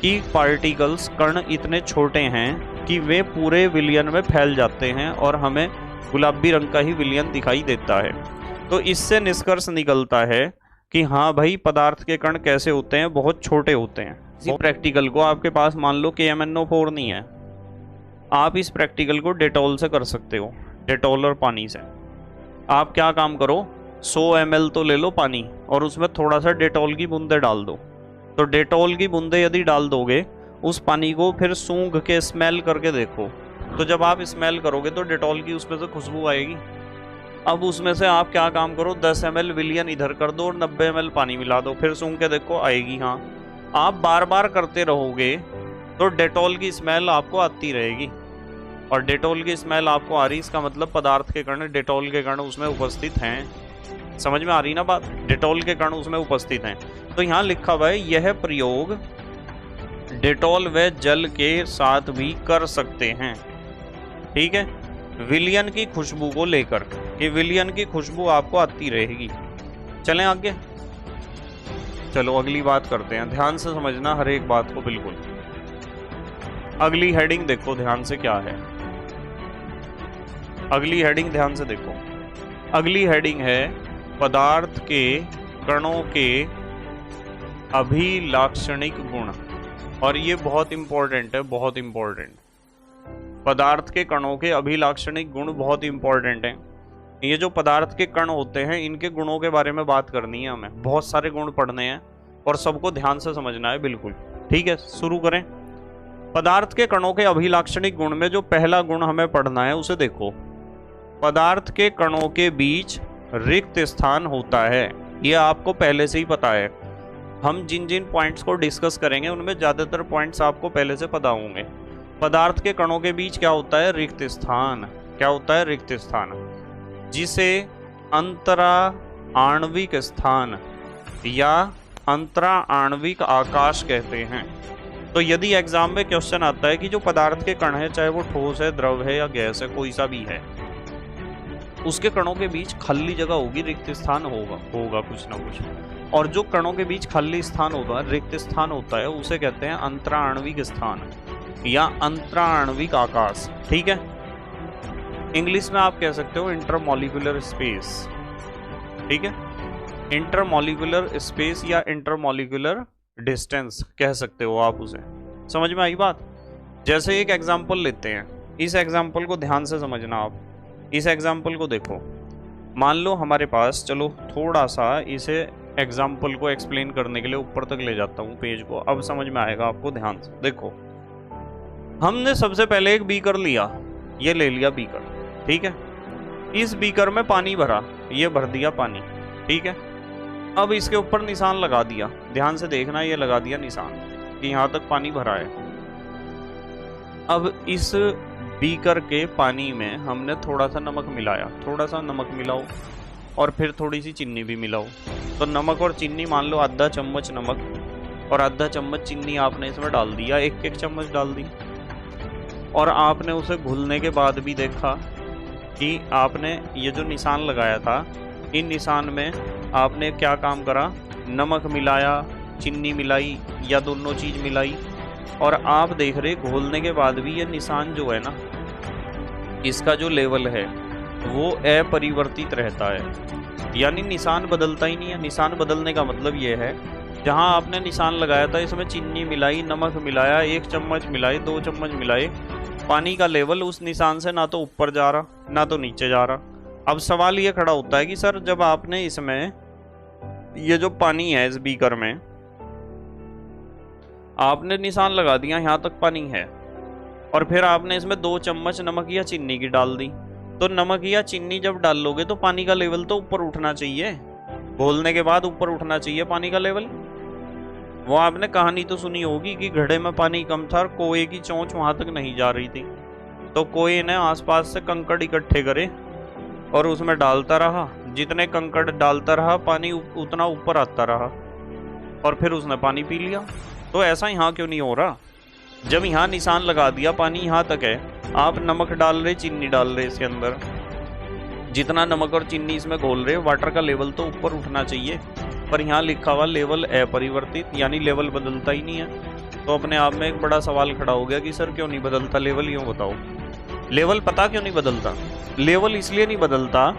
कि पार्टिकल्स, कण इतने छोटे हैं कि वे पूरे विलियन में फैल जाते हैं और हमें गुलाबी रंग का ही विलियन दिखाई देता है। तो इससे निष्कर्ष निकलता है कि हाँ भाई, पदार्थ के कण कैसे होते हैं, बहुत छोटे होते हैं। इस प्रैक्टिकल को आपके पास मान लो KMnO4 नहीं है, आप इस प्रैक्टिकल को डेटॉल से कर सकते हो, डेटॉल और पानी से। आप क्या काम करो, 100 ml तो ले लो पानी और उसमें थोड़ा सा डेटॉल की बूंदे डाल दो। तो डेटॉल की बूंदे यदि डाल दोगे उस पानी को, फिर सूंघ के स्मेल करके देखो, तो जब आप स्मेल करोगे तो डेटॉल की उसमें से खुशबू आएगी। अब उसमें से आप क्या काम करो, 10 ml विलियन इधर कर दो और 90 ml पानी मिला दो, फिर सूंघ के देखो आएगी। हाँ, आप बार बार करते रहोगे तो डेटॉल की स्मेल आपको आती रहेगी, और डेटॉल की स्मेल आपको आ रही, इसका मतलब पदार्थ के कण, डेटॉल के कण उसमें उपस्थित हैं। समझ में आ रही ना बात, डेटॉल के कण उसमें उपस्थित हैं। तो यहाँ लिखा हुआ है, यह प्रयोग डेटॉल व जल के साथ भी कर सकते हैं। ठीक है, विलियन की खुशबू को लेकर कि विलियन की खुशबू आपको आती रहेगी। चलें आगे, चलो अगली बात करते हैं। ध्यान से समझना हर एक बात को बिल्कुल। अगली हेडिंग देखो ध्यान से क्या है, अगली हेडिंग ध्यान से देखो। अगली हेडिंग है पदार्थ के कणों के अभिलाक्षणिक गुण, और ये बहुत इंपॉर्टेंट है, बहुत इंपॉर्टेंट। पदार्थ के कणों के अभिलाक्षणिक गुण बहुत इंपॉर्टेंट हैं। ये जो पदार्थ के कण होते हैं, इनके गुणों के बारे में बात करनी है हमें, बहुत सारे गुण पढ़ने हैं और सबको ध्यान से समझना है बिल्कुल। ठीक है, शुरू करें। पदार्थ के कणों के अभिलाक्षणिक गुण में जो पहला गुण हमें पढ़ना है उसे देखो। पदार्थ के कणों के बीच रिक्त स्थान होता है, यह आपको पहले से ही पता है। हम जिन जिन पॉइंट्स को डिस्कस करेंगे उनमें ज्यादातर पॉइंट्स आपको पहले से पता होंगे। पदार्थ के कणों के बीच क्या होता है, रिक्त स्थान। क्या होता है, रिक्त स्थान, जिसे अंतरा आणविक स्थान या अंतरा आणविक आकाश कहते हैं। तो यदि एग्जाम में क्वेश्चन आता है कि जो पदार्थ के कण है, चाहे वो ठोस है, द्रव है या गैस है, कोई सा भी है, उसके कणों के बीच खाली जगह होगी, रिक्त स्थान होगा कुछ ना कुछ। और जो कणों के बीच खाली स्थान होता है, रिक्त स्थान होता है, उसे कहते हैं अंतरा आणविक स्थान या अंतरा आणविक आकाश। ठीक है, इंग्लिश में आप कह सकते हो इंटरमॉलिक्यूलर स्पेस। ठीक है, इंटरमॉलिक्यूलर स्पेस या इंटरमॉलिक्यूलर डिस्टेंस कह सकते हो आप उसे। समझ में आई बात। जैसे एक एग्जांपल लेते हैं, इस एग्जांपल को ध्यान से समझना आप। इस एग्जांपल को देखो, मान लो हमारे पास, चलो थोड़ा सा इसे एग्जांपल को एक्सप्लेन करने के लिए ऊपर तक ले जाता हूँ पेज को, अब समझ में आएगा आपको। ध्यान से देखो, हमने सबसे पहले एक बीकर लिया, ये ले लिया बीकर। ठीक है, इस बीकर में पानी भरा, ये भर दिया पानी। ठीक है, अब इसके ऊपर निशान लगा दिया, ध्यान से देखना, ये लगा दिया निशान कि यहाँ तक पानी भरा है। अब इस बीकर के पानी में हमने थोड़ा सा नमक मिलाया, थोड़ा सा नमक मिलाओ और फिर थोड़ी सी चीनी भी मिलाओ। तो नमक और चीनी, मान लो आधा चम्मच नमक और आधा चम्मच चीनी आपने इसमें डाल दिया, एक एक चम्मच डाल दी। और आपने उसे घुलने के बाद भी देखा कि आपने ये जो निशान लगाया था, इन निशान में आपने क्या काम करा, नमक मिलाया, चीनी मिलाई या दोनों चीज मिलाई, और आप देख रहे घोलने के बाद भी ये निशान जो है ना, इसका जो लेवल है वो अपरिवर्तित रहता है, यानी निशान बदलता ही नहीं है। निशान बदलने का मतलब ये है, जहां आपने निशान लगाया था इसमें चीनी मिलाई, नमक मिलाया, 1 चम्मच मिलाए, 2 चम्मच मिलाए, पानी का लेवल उस निशान से ना तो ऊपर जा रहा ना तो नीचे जा रहा। अब सवाल ये खड़ा होता है कि सर, जब आपने इसमें ये जो पानी है इस बीकर में आपने निशान लगा दिया, यहाँ तक पानी है, और फिर आपने इसमें 2 चम्मच नमक या चीनी की डाल दी, तो नमक या चीनी जब डाल लोगे तो पानी का लेवल तो ऊपर उठना चाहिए, घोलने के बाद ऊपर उठना चाहिए पानी का लेवल। वो आपने कहानी तो सुनी होगी कि घड़े में पानी कम था और कोए की चोंच वहां तक नहीं जा रही थी, तो कोए ने आसपास से कंकड़ इकट्ठे करे और उसमें डालता रहा, जितने कंकड़ डालता रहा पानी उतना ऊपर आता रहा, और फिर उसने पानी पी लिया। तो ऐसा यहाँ क्यों नहीं हो रहा? जब यहाँ निशान लगा दिया, पानी यहाँ तक है, आप नमक डाल रहे, चीनी डाल रहे इसके अंदर, जितना नमक और चीनी इसमें घोल रहे, वाटर का लेवल तो ऊपर उठना चाहिए, पर यहाँ लिखा हुआ लेवल अपरिवर्तित, यानी लेवल बदलता ही नहीं है। तो अपने आप में एक बड़ा सवाल खड़ा हो गया कि सर क्यों नहीं बदलता लेवल, यूँ बताओ। लेवल पता क्यों नहीं बदलता? लेवल इसलिए नहीं बदलता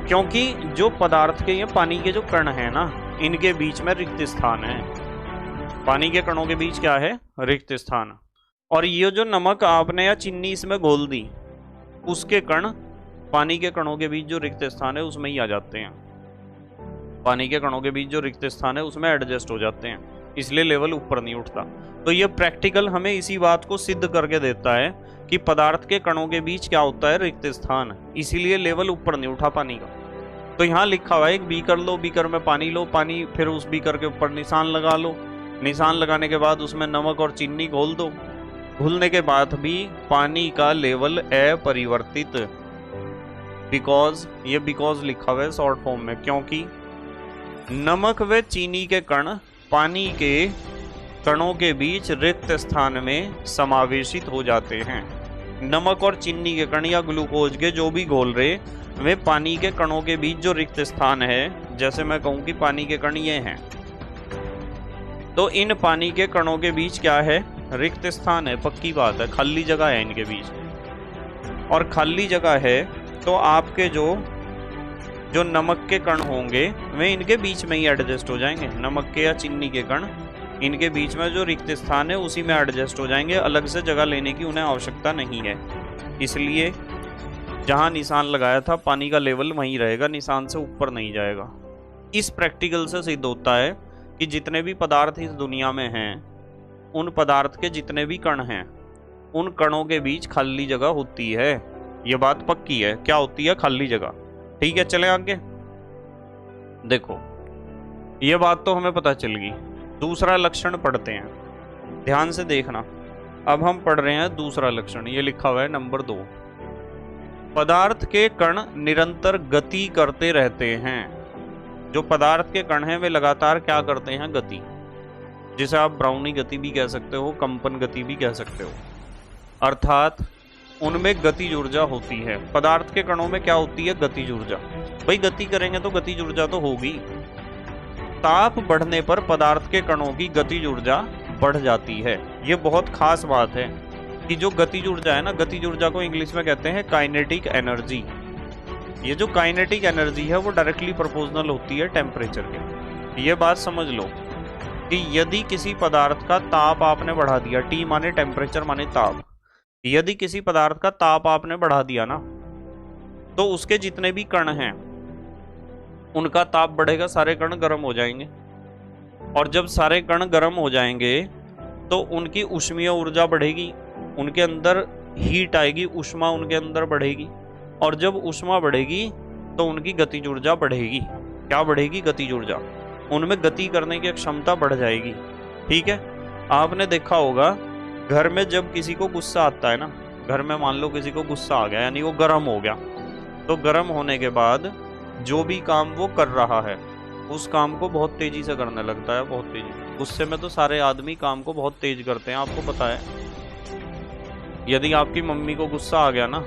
क्योंकि जो पदार्थ के, ये पानी के जो कण हैं ना, इनके बीच में रिक्त स्थान है। पानी के कणों के बीच क्या है? रिक्त स्थान। और ये जो नमक आपने या चीनी इसमें घोल दी, उसके कण पानी के कणों के बीच जो रिक्त स्थान है उसमें ही आ जाते हैं। पानी के कणों के बीच जो रिक्त स्थान है उसमें एडजस्ट हो जाते हैं, इसलिए लेवल ऊपर नहीं उठता। तो ये प्रैक्टिकल हमें इसी बात को सिद्ध करके देता है कि पदार्थ के कणों के बीच क्या होता है? रिक्त स्थान, इसीलिए लेवल ऊपर नहीं उठा पानी का। तो यहाँ लिखा हुआ है एक बीकर लो, बीकर में पानी लो, पानी फिर उस बीकर के ऊपर निशान लगा लो, निशान लगाने के बाद उसमें नमक और चीनी घोल दो, घुलने के बाद भी पानी का लेवल अपरिवर्तित। बिकॉज, ये बिकॉज लिखा हुआ है शॉर्ट फॉर्म में, क्योंकि नमक व चीनी के कण पानी के कणों के बीच रिक्त स्थान में समावेशित हो जाते हैं। नमक और चीनी के कण या ग्लूकोज के जो भी घोल रहे, वे पानी के कणों के बीच जो रिक्त स्थान है, जैसे मैं कहूं कि पानी के कण ये हैं, तो इन पानी के कणों के बीच क्या है? रिक्त स्थान है, पक्की बात है, खाली जगह है इनके बीच। और खाली जगह है तो आपके जो नमक के कण होंगे वे इनके बीच में ही एडजस्ट हो जाएंगे। नमक के या चीनी के कण इनके बीच में जो रिक्त स्थान है उसी में एडजस्ट हो जाएंगे, अलग से जगह लेने की उन्हें आवश्यकता नहीं है। इसलिए जहां निशान लगाया था पानी का लेवल वहीं रहेगा, निशान से ऊपर नहीं जाएगा। इस प्रैक्टिकल से सिद्ध होता है कि जितने भी पदार्थ इस दुनिया में हैं, उन पदार्थ के जितने भी कण हैं, उन कणों के बीच खाली जगह होती है। ये बात पक्की है। क्या होती है? खाली जगह। ठीक है, चले आगे। देखो, ये बात तो हमें पता चल गई। दूसरा लक्षण पढ़ते हैं, ध्यान से देखना। अब हम पढ़ रहे हैं दूसरा लक्षण, ये लिखा हुआ है नंबर 2। पदार्थ के कण निरंतर गति करते रहते हैं। जो पदार्थ के कण हैं वे लगातार क्या करते हैं? गति। जिसे आप ब्राउनी गति भी कह सकते हो, कंपन गति भी कह सकते हो, अर्थात उनमें गतिज ऊर्जा होती है। पदार्थ के कणों में क्या होती है? गतिज ऊर्जा। भाई गति करेंगे तो गतिज ऊर्जा तो होगी। ताप बढ़ने पर पदार्थ के कणों की गतिज ऊर्जा बढ़ जाती है। ये बहुत खास बात है कि जो गतिज ऊर्जा है ना, गतिज ऊर्जा को इंग्लिश में कहते हैं काइनेटिक एनर्जी। ये जो काइनेटिक एनर्जी है वो डायरेक्टली प्रोपोर्शनल होती है टेम्परेचर के। ये बात समझ लो कि यदि किसी पदार्थ का ताप आपने बढ़ा दिया, T माने टेम्परेचर माने ताप, यदि किसी पदार्थ का ताप आपने बढ़ा दिया ना, तो उसके जितने भी कण हैं उनका ताप बढ़ेगा, सारे कण गर्म हो जाएंगे। और जब सारे कण गर्म हो जाएंगे तो उनकी ऊष्मीय ऊर्जा बढ़ेगी, उनके अंदर हीट आएगी, ऊष्मा उनके अंदर बढ़ेगी। और जब ऊष्मा बढ़ेगी तो उनकी गतिज ऊर्जा बढ़ेगी। क्या बढ़ेगी? गतिज ऊर्जा। उनमें गति करने की क्षमता बढ़ जाएगी। ठीक है, आपने देखा होगा घर में जब किसी को गुस्सा आता है ना, घर में मान लो किसी को गुस्सा आ गया, यानी वो गर्म हो गया, तो गर्म होने के बाद जो भी काम वो कर रहा है उस काम को बहुत तेजी से करने लगता है, बहुत तेजी। गुस्से में तो सारे आदमी काम को बहुत तेज करते हैं, आपको पता है। यदि आपकी मम्मी को गुस्सा आ गया ना,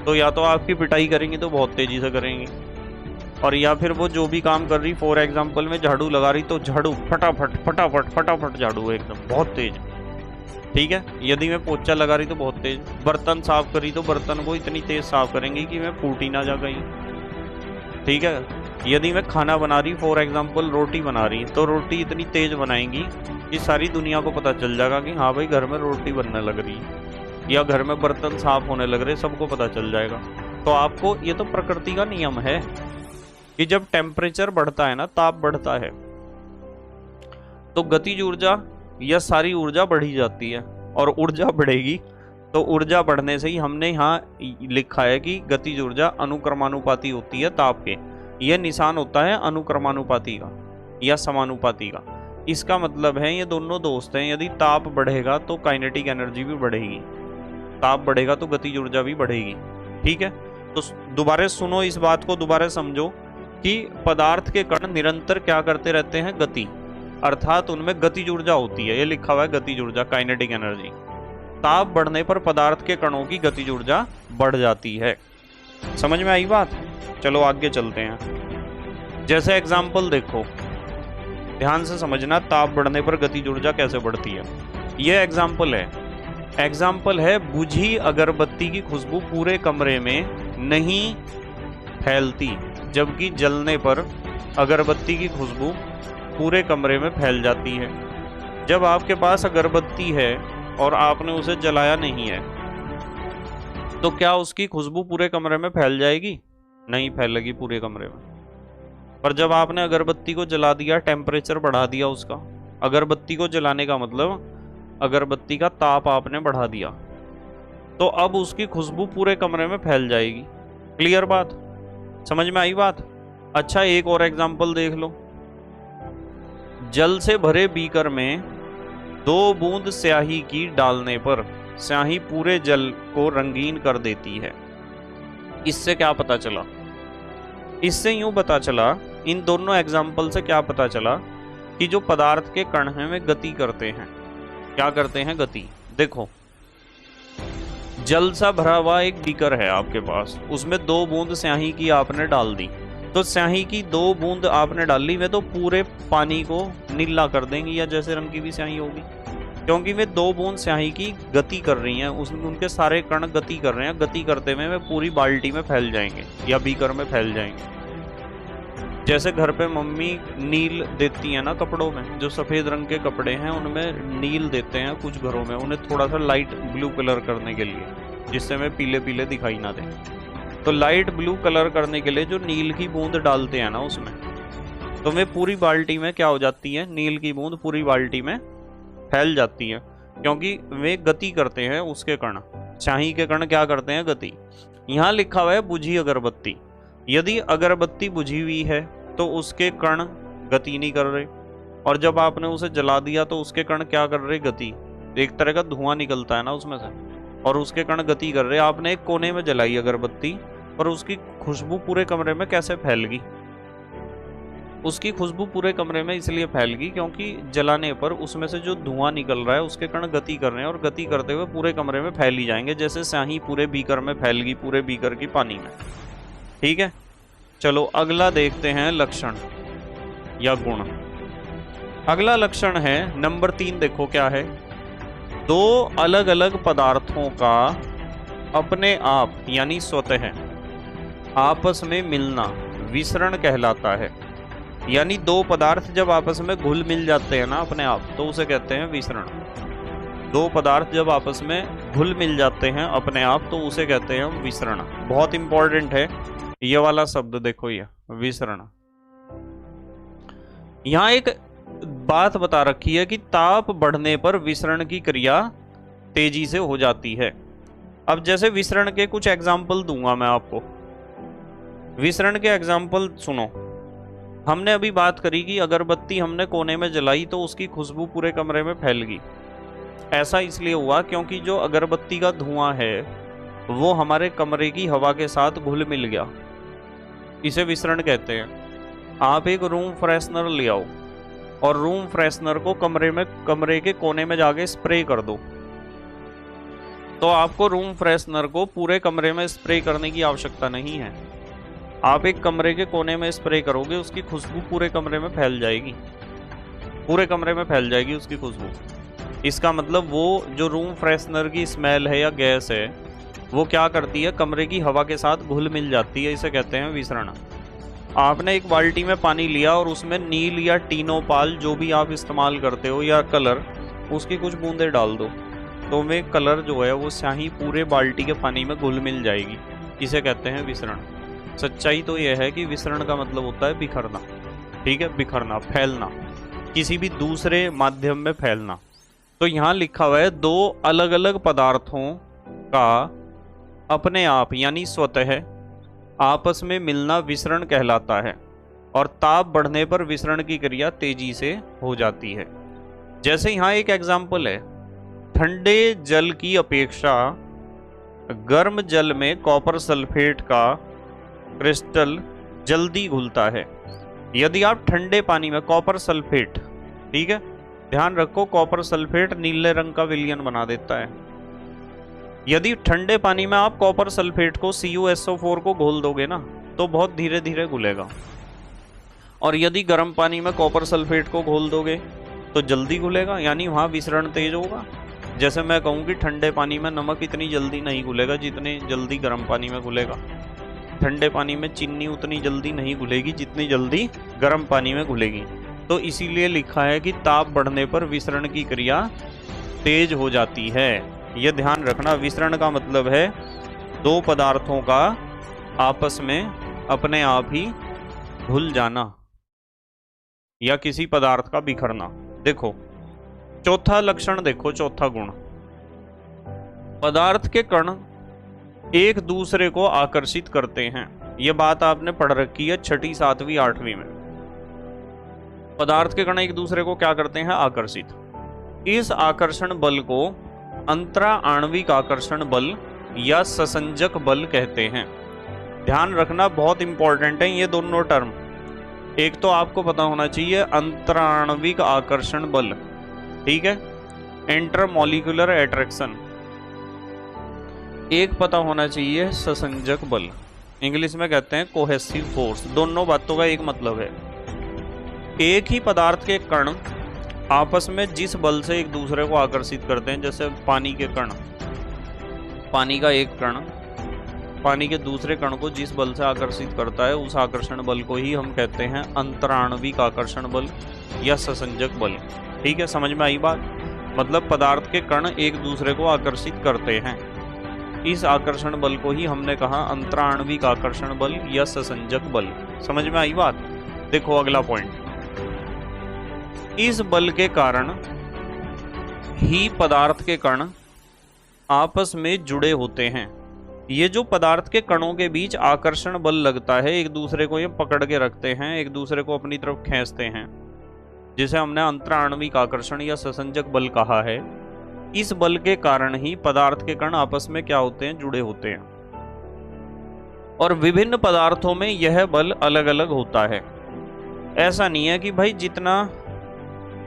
तो या तो आपकी पिटाई करेंगी तो बहुत तेजी से करेंगी, और या फिर वो जो भी काम कर रही, फॉर एग्जाम्पल में झाड़ू लगा रही तो झाड़ू फटाफट फटाफट फटाफट झाड़ू एकदम बहुत तेज। ठीक है, यदि मैं पोछा लगा रही तो बहुत तेज, बर्तन साफ करी तो बर्तन को इतनी तेज साफ करेंगी कि मैं फूट ही ना जा गई। ठीक है, यदि मैं खाना बना रही, फॉर एग्जाम्पल रोटी बना रही, तो रोटी इतनी तेज बनाएंगी कि सारी दुनिया को पता चल जाएगा कि हाँ भाई घर में रोटी बनने लग रही है, या घर में बर्तन साफ होने लग रहे, सबको पता चल जाएगा। तो आपको, ये तो प्रकृति का नियम है कि जब टेम्परेचर बढ़ता है ना, ताप बढ़ता है, तो गतिज ऊर्जा या सारी ऊर्जा बढ़ी जाती है। और ऊर्जा बढ़ेगी तो ऊर्जा बढ़ने से ही हमने यहाँ लिखा है कि गतिज ऊर्जा अनुक्रमानुपाती होती है ताप के। यह निशान होता है अनुक्रमानुपाती का या समानुपाती का। इसका मतलब है ये दोनों दोस्त हैं। यदि ताप बढ़ेगा तो काइनेटिक एनर्जी भी बढ़ेगी, ताप बढ़ेगा तो गतिज ऊर्जा भी बढ़ेगी। ठीक है, तो दोबारा सुनो, इस बात को दोबारा समझो कि पदार्थ के कण निरंतर क्या करते रहते हैं, गति, अर्थात उनमें गतिज ऊर्जा होती है। ये लिखा हुआ है गतिज ऊर्जा, काइनेटिक एनर्जी। ताप बढ़ने पर पदार्थ के कणों की गतिज ऊर्जा बढ़ जाती है। समझ में आई बात? चलो आगे चलते हैं। जैसे एग्जाम्पल देखो, ध्यान से समझना, ताप बढ़ने पर गतिज ऊर्जा कैसे बढ़ती है। ये एग्जाम्पल है बुझी अगरबत्ती की खुशबू पूरे कमरे में नहीं फैलती, जबकि जलने पर अगरबत्ती की खुशबू पूरे कमरे में फैल जाती है। जब आपके पास अगरबत्ती है और आपने उसे जलाया नहीं है, तो क्या उसकी खुशबू पूरे कमरे में फैल जाएगी? नहीं फैलेगी पूरे कमरे में। पर जब आपने अगरबत्ती को जला दिया, टेम्परेचर बढ़ा दिया उसका, अगरबत्ती को जलाने का मतलब अगरबत्ती का ताप आपने बढ़ा दिया, तो अब उसकी खुशबू पूरे कमरे में फैल जाएगी। क्लियर बात? समझ में आई बात? अच्छा, एक और एग्जांपल देख लो। जल से भरे बीकर में 2 बूंद स्याही की डालने पर स्याही पूरे जल को रंगीन कर देती है। इससे क्या पता चला? इससे यूं पता चला, इन दोनों एग्जाम्पल से क्या पता चला कि जो पदार्थ के कण हैं वे गति करते हैं। क्या करते हैं? गति। देखो, जल सा भरा हुआ एक बीकर है आपके पास, उसमें 2 बूंद स्याही की आपने डाल दी, तो स्याही की 2 बूंद आपने डाली, वे तो पूरे पानी को नीला कर देंगी, या जैसे रंग की भी स्याही होगी, क्योंकि वे 2 बूंद स्याही की गति कर रही हैं, उनके सारे कण गति कर रहे हैं। गति करते हुए वे पूरी बाल्टी में फैल जाएंगे या बीकर में फैल जाएंगे। जैसे घर पे मम्मी नील देती है ना कपड़ों में, जो सफ़ेद रंग के कपड़े हैं उनमें नील देते हैं कुछ घरों में, उन्हें थोड़ा सा लाइट ब्लू कलर करने के लिए, जिससे वे पीले पीले दिखाई ना दें। तो लाइट ब्लू कलर करने के लिए जो नील की बूंद डालते हैं ना उसमें, तो वे पूरी बाल्टी में क्या हो जाती है, नील की बूंद पूरी बाल्टी में फैल जाती है, क्योंकि वे गति करते हैं। उसके कण, स्याही के कण क्या करते हैं? गति। यहाँ लिखा हुआ है बुझी अगरबत्ती। यदि अगरबत्ती बुझी हुई है तो उसके कण गति नहीं कर रहे, और जब आपने उसे जला दिया तो उसके कण क्या कर रहे? गति। एक तरह का धुआं निकलता है ना उसमें से, और उसके कण गति कर रहे। आपने एक कोने में जलाई अगरबत्ती, पर उसकी खुशबू पूरे कमरे में कैसे फैल गई? उसकी खुशबू पूरे कमरे में इसलिए फैल गई क्योंकि जलाने पर उसमें से जो धुआं निकल रहा है उसके कण गति कर रहे हैं, और गति करते हुए पूरे कमरे में फैल ही जाएंगे, जैसे स्याही पूरे बीकर में फैल गई, पूरे बीकर की पानी में। ठीक है, चलो अगला देखते हैं लक्षण या गुण। अगला लक्षण है नंबर 3। देखो क्या है, 2 अलग अलग पदार्थों का अपने आप यानी स्वतः आपस में मिलना विसरण कहलाता है। यानी 2 पदार्थ जब आपस में घुल मिल जाते हैं ना अपने आप, तो उसे कहते हैं विसरण। 2 पदार्थ जब आपस में घुल मिल जाते हैं अपने आप, तो उसे कहते हैं विसरण। बहुत इंपॉर्टेंट है ये वाला शब्द, देखो ये विसरण। यहां एक बात बता रखी है कि ताप बढ़ने पर विसरण की क्रिया तेजी से हो जाती है। अब जैसे विसरण के कुछ एग्जाम्पल दूंगा मैं आपको। विसरण के एग्जाम्पल सुनो। हमने अभी बात करी कि अगरबत्ती हमने कोने में जलाई तो उसकी खुशबू पूरे कमरे में फैल गई। ऐसा इसलिए हुआ क्योंकि जो अगरबत्ती का धुआं है वो हमारे कमरे की हवा के साथ घुल मिल गया। इसे विसरण कहते हैं। आप एक रूम फ्रेशनर ले आओ और रूम फ्रेशनर को कमरे के कोने में जाके स्प्रे कर दो, तो आपको रूम फ्रेशनर को पूरे कमरे में स्प्रे करने की आवश्यकता नहीं है। आप एक कमरे के कोने में स्प्रे करोगे, उसकी खुशबू पूरे कमरे में फैल जाएगी, पूरे कमरे में फैल जाएगी उसकी खुशबू। इसका मतलब वो जो रूम फ्रेशनर की स्मेल है या गैस है वो क्या करती है, कमरे की हवा के साथ घुल मिल जाती है। इसे कहते हैं विसरण। आपने एक बाल्टी में पानी लिया और उसमें नील या टीनोपाल जो भी आप इस्तेमाल करते हो या कलर, उसकी कुछ बूंदें डाल दो, तो वे कलर जो है वो स्याही पूरे बाल्टी के पानी में घुल मिल जाएगी। इसे कहते हैं विसरण। सच्चाई तो यह है कि विसरण का मतलब होता है बिखरना। ठीक है, बिखरना, फैलना, किसी भी दूसरे माध्यम में फैलना। तो यहाँ लिखा हुआ है 2 अलग अलग पदार्थों का अपने आप यानी स्वतः आपस में मिलना विसरण कहलाता है, और ताप बढ़ने पर विसरण की क्रिया तेजी से हो जाती है। जैसे यहाँ एक एग्जाम्पल है, ठंडे जल की अपेक्षा गर्म जल में कॉपर सल्फेट का क्रिस्टल जल्दी घुलता है। यदि आप ठंडे पानी में कॉपर सल्फेट, ठीक है, ध्यान रखो कॉपर सल्फेट नीले रंग का विलयन बना देता है। यदि ठंडे पानी में आप कॉपर सल्फेट को CuSO4 को घोल दोगे ना तो बहुत धीरे धीरे घुलेगा, और यदि गर्म पानी में कॉपर सल्फेट को घोल दोगे तो जल्दी घुलेगा, यानी वहाँ विसरण तेज होगा। जैसे मैं कहूँ कि ठंडे पानी में नमक इतनी जल्दी नहीं घुलेगा जितनी जल्दी गर्म पानी में घुलेगा, ठंडे पानी में चीनी उतनी जल्दी नहीं घुलेगी जितनी जल्दी गर्म पानी में घुलेगी। तो इसीलिए लिखा है कि ताप बढ़ने पर विसरण की क्रिया तेज हो जाती है। यह ध्यान रखना, विसरण का मतलब है दो पदार्थों का आपस में अपने आप ही घुल जाना या किसी पदार्थ का बिखरना। देखो चौथा लक्षण, देखो चौथा गुण, पदार्थ के कण एक दूसरे को आकर्षित करते हैं। यह बात आपने पढ़ रखी है 6वीं 7वीं 8वीं में। पदार्थ के कण एक दूसरे को क्या करते हैं? आकर्षित। इस आकर्षण बल को अंतरा आणविक आकर्षण बल या ससंजक बल कहते हैं। ध्यान रखना, बहुत इंपॉर्टेंट है ये दोनों टर्म। एक तो आपको पता होना चाहिए अंतराणविक आकर्षण बल, ठीक है, इंटरमॉलिक्यूलर अट्रैक्शन। एक पता होना चाहिए ससंजक बल, इंग्लिश में कहते हैं कोहेसिव फोर्स। दोनों बातों का एक मतलब है, एक ही पदार्थ के कण आपस में जिस बल से एक दूसरे को आकर्षित करते हैं, जैसे पानी के कण, पानी का एक कण पानी के दूसरे कण को जिस बल से आकर्षित करता है उस आकर्षण बल को ही हम कहते हैं अंतराणविक आकर्षण बल या ससंजक बल। ठीक है, समझ में आई बात? मतलब पदार्थ के कण एक दूसरे को आकर्षित करते हैं, इस आकर्षण बल को ही हमने कहा अंतराणविक आकर्षण बल या ससंजक बल। समझ में आई बात? देखो अगला पॉइंट, इस बल के कारण ही पदार्थ के कण आपस में जुड़े होते हैं। ये जो पदार्थ के कणों के बीच आकर्षण बल लगता है, एक दूसरे को ये पकड़ के रखते हैं, एक दूसरे को अपनी तरफ खींचते हैं, जिसे हमने अंतराणविक आकर्षण या ससंजक बल कहा है। इस बल के कारण ही पदार्थ के कण आपस में क्या होते हैं? जुड़े होते हैं। और विभिन्न पदार्थों में यह बल अलग अलग होता है। ऐसा नहीं है कि भाई जितना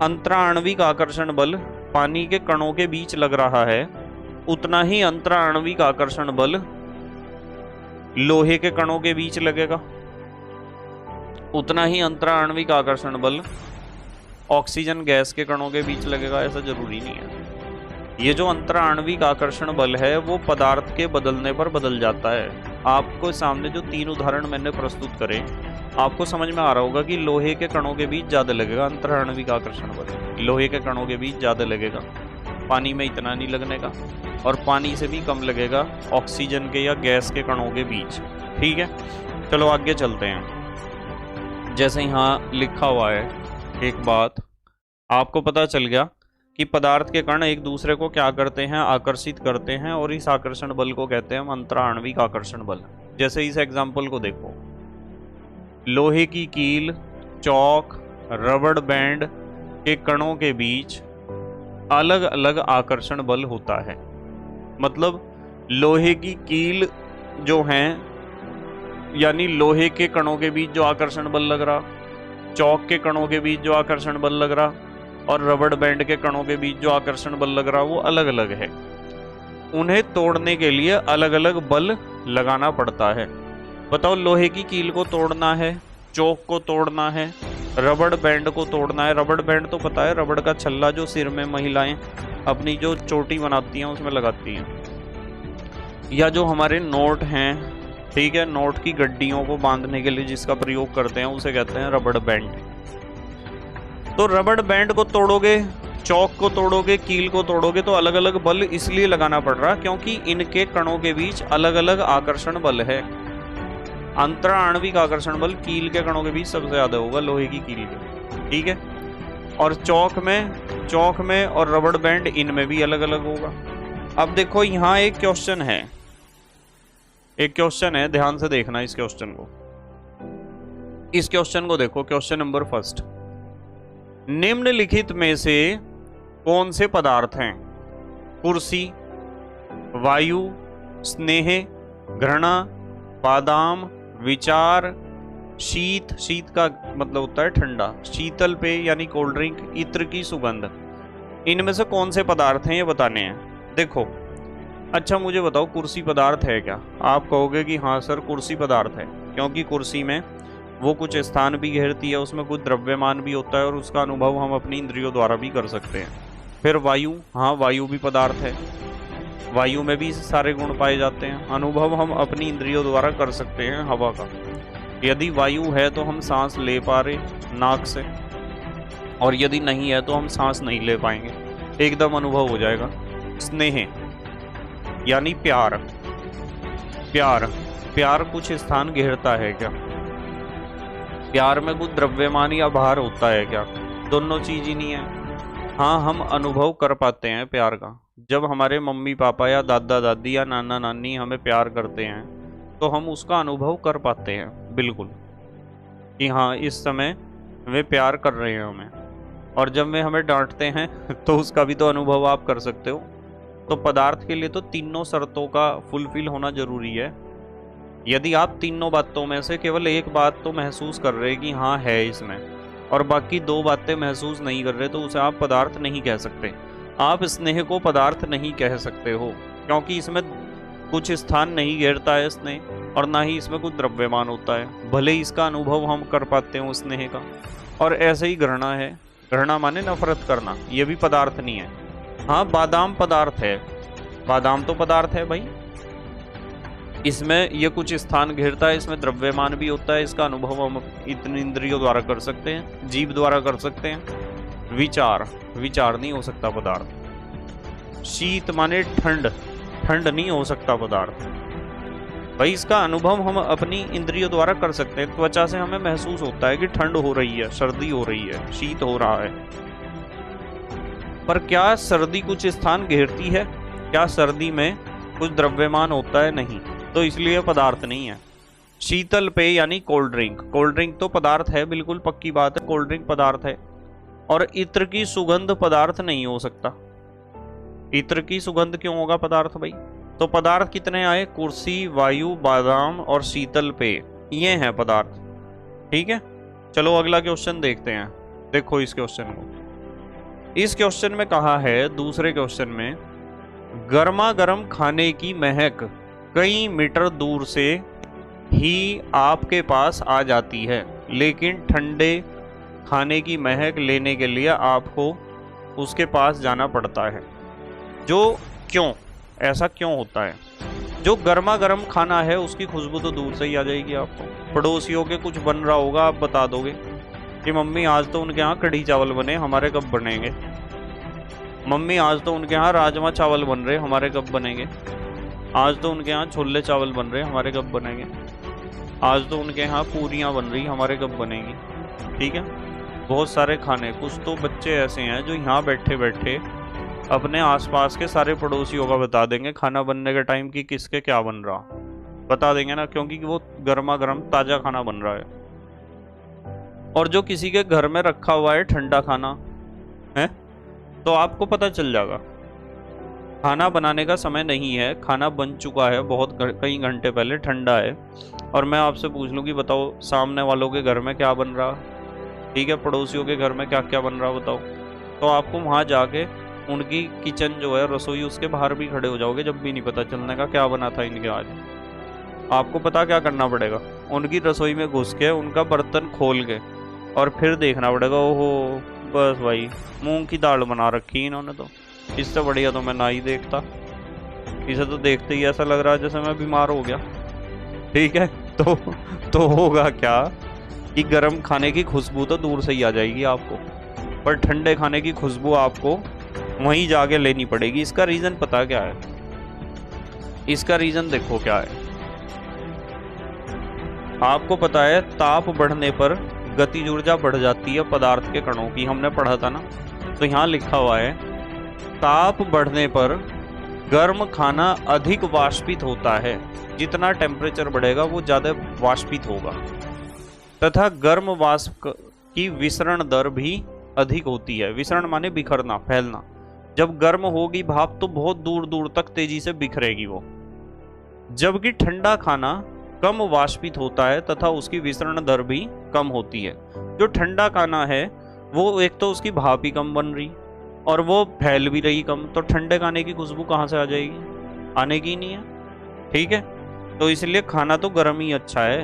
अंतराणविक आकर्षण बल पानी के कणों के बीच लग रहा है उतना ही अंतराणविक आकर्षण बल लोहे के कणों के बीच लगेगा, उतना ही अंतराणविक आकर्षण बल ऑक्सीजन गैस के कणों के बीच लगेगा। ऐसा जरूरी नहीं है। ये जो अंतराणविक आकर्षण बल है वो पदार्थ के बदलने पर बदल जाता है। आपको सामने जो 3 उदाहरण मैंने प्रस्तुत करे, आपको समझ में आ रहा होगा कि लोहे के कणों के बीच ज्यादा लगेगा अंतराणविक आकर्षण बल, लोहे के कणों के बीच ज्यादा लगेगा, पानी में इतना नहीं लगने का, और पानी से भी कम लगेगा ऑक्सीजन के या गैस के कणों के बीच। ठीक है, चलो आगे चलते हैं। जैसे यहाँ लिखा हुआ है एक बात, आपको पता चल गया कि पदार्थ के कण एक दूसरे को क्या करते हैं? आकर्षित करते हैं, और इस आकर्षण बल को कहते हैं अंतराणविक आकर्षण बल। जैसे इस एग्जाम्पल को देखो, लोहे की कील, चौक, रबड़ बैंड के कणों के बीच अलग अलग आकर्षण बल होता है। मतलब लोहे की कील जो है, यानी लोहे के कणों के बीच जो आकर्षण बल लग रहा, चौक के कणों के बीच जो आकर्षण बल लग रहा, और रबड़ बैंड के कणों के बीच जो आकर्षण बल लग रहा, वो अलग अलग है। उन्हें तोड़ने के लिए अलग अलग बल लगाना पड़ता है। बताओ, लोहे की कील को तोड़ना है, चौक को तोड़ना है, रबड़ बैंड को तोड़ना है। रबड़ बैंड तो पता है, रबड़ का छल्ला जो सिर में महिलाएं अपनी जो चोटी बनाती हैं उसमें लगाती हैं, या जो हमारे नोट हैं, ठीक है, नोट की गड्डियों को बांधने के लिए जिसका प्रयोग करते हैं उसे कहते हैं रबड़ बैंड। तो रबड़ बैंड को तोड़ोगे, चौक को तोड़ोगे, कील को तोड़ोगे तो अलग अलग बल इसलिए लगाना पड़ रहा क्योंकि इनके कणों के बीच अलग अलग आकर्षण बल है। अंतराणविक आकर्षण बल कील के कणों के बीच सबसे ज्यादा होगा, लोहे की कील के, ठीक है, और चौक में और रबड़ बैंड इनमें भी अलग अलग होगा। अब देखो यहाँ एक क्वेश्चन है, ध्यान से देखना इस क्वेश्चन को। इस क्वेश्चन को देखो, क्वेश्चन नंबर 1, निम्नलिखित में से कौन से पदार्थ हैं? कुर्सी, वायु, स्नेह, घृणा, बादाम, विचार, शीत, शीत का मतलब होता है ठंडा। शीतल पेय यानी कोल्ड ड्रिंक, इत्र की सुगंध। इनमें से कौन से पदार्थ हैं ये बताने हैं। देखो, अच्छा मुझे बताओ, कुर्सी पदार्थ है क्या? आप कहोगे कि हाँ सर कुर्सी पदार्थ है, क्योंकि कुर्सी में वो कुछ स्थान भी घेरती है, उसमें कुछ द्रव्यमान भी होता है और उसका अनुभव हम अपनी इंद्रियों द्वारा भी कर सकते हैं। फिर वायु, हाँ वायु भी पदार्थ है, वायु में भी सारे गुण पाए जाते हैं। अनुभव हम अपनी इंद्रियों द्वारा कर सकते हैं हवा का। यदि वायु है तो हम सांस ले पा रहे नाक से, और यदि नहीं है तो हम सांस नहीं ले पाएंगे, एकदम अनुभव हो जाएगा। स्नेह यानी प्यार, प्यार, प्यार कुछ स्थान घेरता है क्या? प्यार में कुछ द्रव्यमान या भार होता है क्या? दोनों चीज ही नहीं है। हाँ, हम अनुभव कर पाते हैं प्यार का। जब हमारे मम्मी पापा या दादा दादी या नाना नानी हमें प्यार करते हैं तो हम उसका अनुभव कर पाते हैं बिल्कुल, कि हाँ इस समय वे प्यार कर रहे हैं हमें। और जब वे हमें डांटते हैं तो उसका भी तो अनुभव आप कर सकते हो। तो पदार्थ के लिए तो तीनों शर्तों का फुलफिल होना जरूरी है। यदि आप तीनों बातों में से केवल एक बात तो महसूस कर रहे कि हाँ है इसमें, और बाकी दो बातें महसूस नहीं कर रहे, तो उसे आप पदार्थ नहीं कह सकते। आप स्नेह को पदार्थ नहीं कह सकते हो, क्योंकि इसमें कुछ स्थान नहीं घेरता है स्नेह, और ना ही इसमें कुछ द्रव्यमान होता है, भले ही इसका अनुभव हम कर पाते हो स्नेह का। और ऐसे ही घृणा है, घृणा माने नफरत करना, ये भी पदार्थ नहीं है। हाँ, बादाम पदार्थ है, बादाम तो पदार्थ है भाई, इसमें ये कुछ स्थान घेरता है, इसमें द्रव्यमान भी होता है, इसका अनुभव हम इतनी इंद्रियों द्वारा कर सकते हैं, जीभ द्वारा कर सकते हैं। विचार, विचार नहीं हो सकता पदार्थ। शीत माने ठंड, ठंड नहीं हो सकता पदार्थ भाई, इसका अनुभव हम अपनी इंद्रियों द्वारा कर सकते हैं। त्वचा से हमें महसूस होता है कि ठंड हो रही है, सर्दी हो रही है, शीत हो रहा है। पर क्या सर्दी कुछ स्थान घेरती है? क्या सर्दी में कुछ द्रव्यमान होता है? नहीं, तो इसलिए पदार्थ नहीं है। शीतल पेय यानी कोल्ड ड्रिंक, कोल्ड ड्रिंक तो पदार्थ है, बिल्कुल पक्की बात है, कोल्ड ड्रिंक पदार्थ है। और इत्र की सुगंध पदार्थ नहीं हो सकता। इत्र की सुगंध क्यों होगा पदार्थ भाई? तो पदार्थ कितने आए? कुर्सी, वायु, बादाम और शीतल पेय, ये हैं पदार्थ। ठीक है, चलो अगला क्वेश्चन देखते हैं। देखो इस क्वेश्चन को, इस क्वेश्चन में कहा है, दूसरे क्वेश्चन में, गर्मा गर्म खाने की महक कई मीटर दूर से ही आपके पास आ जाती है, लेकिन ठंडे खाने की महक लेने के लिए आपको उसके पास जाना पड़ता है। जो क्यों, ऐसा क्यों होता है? जो गर्मा गर्म खाना है उसकी खुशबू तो दूर से ही आ जाएगी आपको। पड़ोसियों के कुछ बन रहा होगा, आप बता दोगे कि मम्मी आज तो उनके यहाँ कढ़ी चावल बने, हमारे कब बनेंगे? मम्मी आज तो उनके यहाँ राजमा चावल बन रहे, हमारे कब बनेंगे? आज तो उनके यहाँ छोले चावल बन रहे, हमारे कब बनेंगे? आज तो उनके यहाँ पूरियाँ बन रही, हमारे कब बनेंगी? ठीक है, बहुत सारे खाने। कुछ तो बच्चे ऐसे हैं जो यहाँ बैठे बैठे अपने आसपास के सारे पड़ोसियों का बता देंगे खाना बनने के टाइम की किसके क्या बन रहा, बता देंगे ना, क्योंकि वो गर्मा गर्म ताज़ा खाना बन रहा है। और जो किसी के घर में रखा हुआ है ठंडा खाना है, तो आपको पता चल जाएगा खाना बनाने का समय नहीं है, खाना बन चुका है बहुत कई घंटे पहले, ठंडा है। और मैं आपसे पूछ लूँ कि बताओ सामने वालों के घर में क्या बन रहा, ठीक है, पड़ोसियों के घर में क्या क्या बन रहा बताओ, तो आपको वहाँ जाके उनकी किचन जो है, रसोई, उसके बाहर भी खड़े हो जाओगे जब भी नहीं पता चलने का क्या बना था इनके आज। आपको पता क्या करना पड़ेगा? उनकी रसोई में घुस के उनका बर्तन खोल के और फिर देखना पड़ेगा, ओहो बस भाई मूंग की दाल बना रखी इन्होंने, तो इससे बढ़िया तो मैं ना ही देखता, इसे तो देखते ही ऐसा लग रहा है जैसे मैं बीमार हो गया। ठीक है, तो होगा क्या कि गर्म खाने की खुशबू तो दूर से ही आ जाएगी आपको, पर ठंडे खाने की खुशबू आपको वहीं जाके लेनी पड़ेगी। इसका रीजन पता क्या है? इसका रीजन देखो क्या है, आपको पता है ताप बढ़ने पर गतिज ऊर्जा बढ़ जाती है पदार्थ के कणों की, हमने पढ़ा था ना। तो यहाँ लिखा हुआ है ताप बढ़ने पर गर्म खाना अधिक वाष्पित होता है, जितना टेम्परेचर बढ़ेगा वो ज़्यादा वाष्पित होगा, तथा गर्म वाष्प की विसरण दर भी अधिक होती है। विसरण माने बिखरना, फैलना। जब गर्म होगी भाप तो बहुत दूर दूर तक तेजी से बिखरेगी वो, जबकि ठंडा खाना कम वाष्पित होता है तथा उसकी विसरण दर भी कम होती है। जो ठंडा खाना है वो एक तो उसकी भाप ही कम बन रही और वो फैल भी रही कम, तो ठंडे खाने की खुशबू कहाँ से आ जाएगी, आने की ही नहीं है। ठीक है, तो इसलिए खाना तो गर्म ही अच्छा है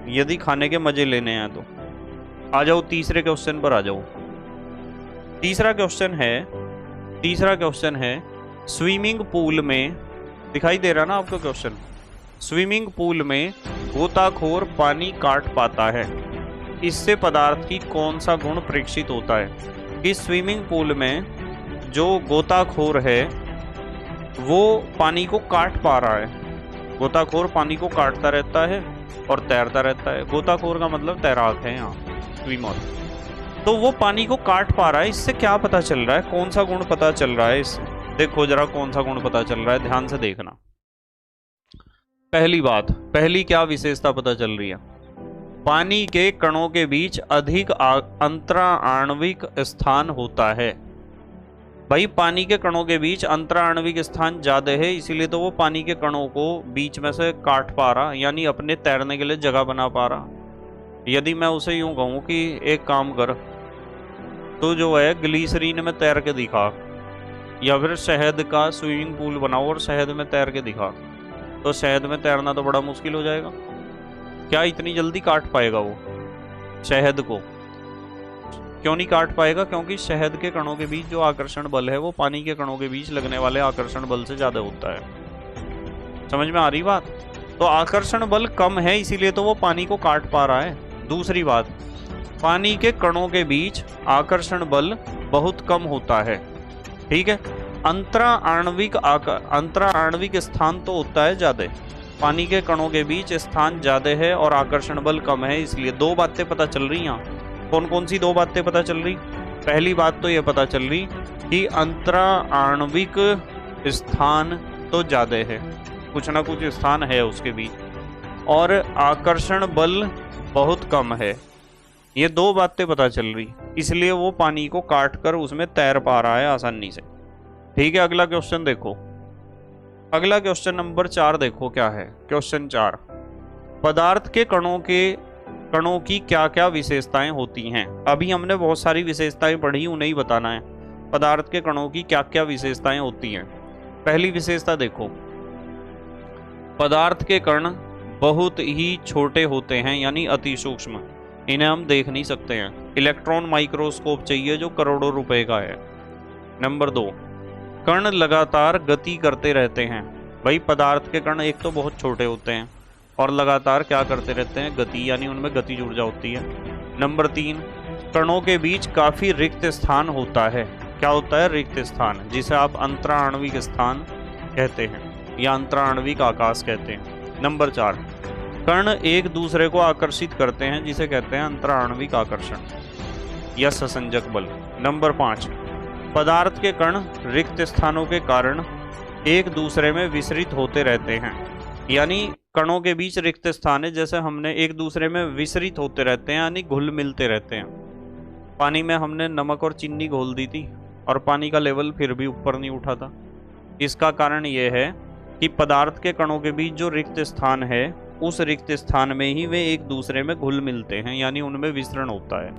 यदि खाने के मजे लेने हैं तो। आ जाओ तीसरे क्वेश्चन पर आ जाओ। तीसरा क्वेश्चन है स्विमिंग पूल में, दिखाई दे रहा ना आपको क्वेश्चन, स्विमिंग पूल में गोताखोर पानी काट पाता है, इससे पदार्थ की कौन सा गुण परीक्षित होता है। कि स्विमिंग पूल में जो गोताखोर है वो पानी को काट पा रहा है, गोताखोर पानी को काटता रहता है और तैरता रहता है। गोताखोर का मतलब तैराक है यहाँ, स्विमर। तो वो पानी को काट पा रहा है, इससे क्या पता चल रहा है, कौन सा गुण पता चल रहा है इस, देखो जरा कौन सा गुण पता चल रहा है, ध्यान से देखना। पहली क्या विशेषता पता चल रही है, पानी के कणों के बीच अधिक अंतराण्विक स्थान होता है। भाई पानी के कणों के बीच अंतराण्विक स्थान ज्यादा है, इसीलिए तो वो पानी के कणों को बीच में से काट पा रहा, यानी अपने तैरने के लिए जगह बना पा रहा। यदि मैं उसे यूं कहूं कि एक काम कर, तो जो है ग्लीसरीन में तैर के दिखा, या फिर शहद का स्विमिंग पूल बनाओ और शहद में तैर के दिखा, तो शहद में तैरना तो बड़ा मुश्किल हो जाएगा। क्या इतनी जल्दी काट पाएगा वो शहद को? क्यों नहीं काट पाएगा? क्योंकि शहद के कणों के बीच जो आकर्षण बल है वो पानी के कणों के बीच लगने वाले आकर्षण बल से ज्यादा होता है। समझ में आ रही बात? तो आकर्षण बल कम है, इसीलिए तो वो पानी को काट पा रहा है। दूसरी बात, पानी के कणों के बीच आकर्षण बल बहुत कम होता है। ठीक है, अंतराण्विक स्थान तो होता है ज्यादा, पानी के कणों के बीच स्थान ज्यादा है और आकर्षण बल कम है, इसलिए दो बातें पता चल रही हैं। कौन कौन सी दो बातें पता चल रही? पहली बात तो ये पता चल रही कि अंतराण्विक स्थान तो ज्यादा है, कुछ ना कुछ स्थान है उसके बीच, और आकर्षण बल बहुत कम है। ये दो बातें पता चल रही, इसलिए वो पानी को काट कर उसमें तैर पा रहा है आसानी से। ठीक है, अगला क्वेश्चन देखो। अगला क्वेश्चन नंबर 4 देखो क्या है। क्वेश्चन 4, पदार्थ के कणों की क्या क्या विशेषताएं होती हैं। अभी हमने बहुत सारी विशेषताएं पढ़ी, उन्हें ही बताना है पदार्थ के कणों की क्या क्या विशेषताएं होती हैं। पहली विशेषता देखो, पदार्थ के कण बहुत ही छोटे होते हैं, यानी अति सूक्ष्म, इन्हें हम देख नहीं सकते हैं। इलेक्ट्रॉन माइक्रोस्कोप चाहिए जो करोड़ों रुपए का है। नंबर 2, कण लगातार गति करते रहते हैं। भाई पदार्थ के कण एक तो बहुत छोटे होते हैं और लगातार क्या करते रहते हैं, गति, यानी उनमें गतिज ऊर्जा होती है। नंबर 3, कणों के बीच काफी रिक्त स्थान होता है। क्या होता है? रिक्त स्थान, जिसे आप अंतराण्विक स्थान कहते हैं या अंतराण्विक आकाश कहते हैं। नंबर 4, कण एक दूसरे को आकर्षित करते हैं, जिसे कहते हैं अंतराण्विक आकर्षण या ससंजक बल। नंबर 5, पदार्थ के कण रिक्त स्थानों के कारण एक दूसरे में विसरित होते रहते हैं, यानी कणों के बीच रिक्त स्थान है, जैसे हमने एक दूसरे में विसरित होते रहते हैं, यानी घुल मिलते रहते हैं। पानी में हमने नमक और चीनी घोल दी थी और पानी का लेवल फिर भी ऊपर नहीं उठा था। इसका कारण यह है कि पदार्थ के कणों के बीच जो रिक्त स्थान है, उस रिक्त स्थान में ही वे एक दूसरे में घुल मिलते हैं, यानी उनमें विसरण होता है।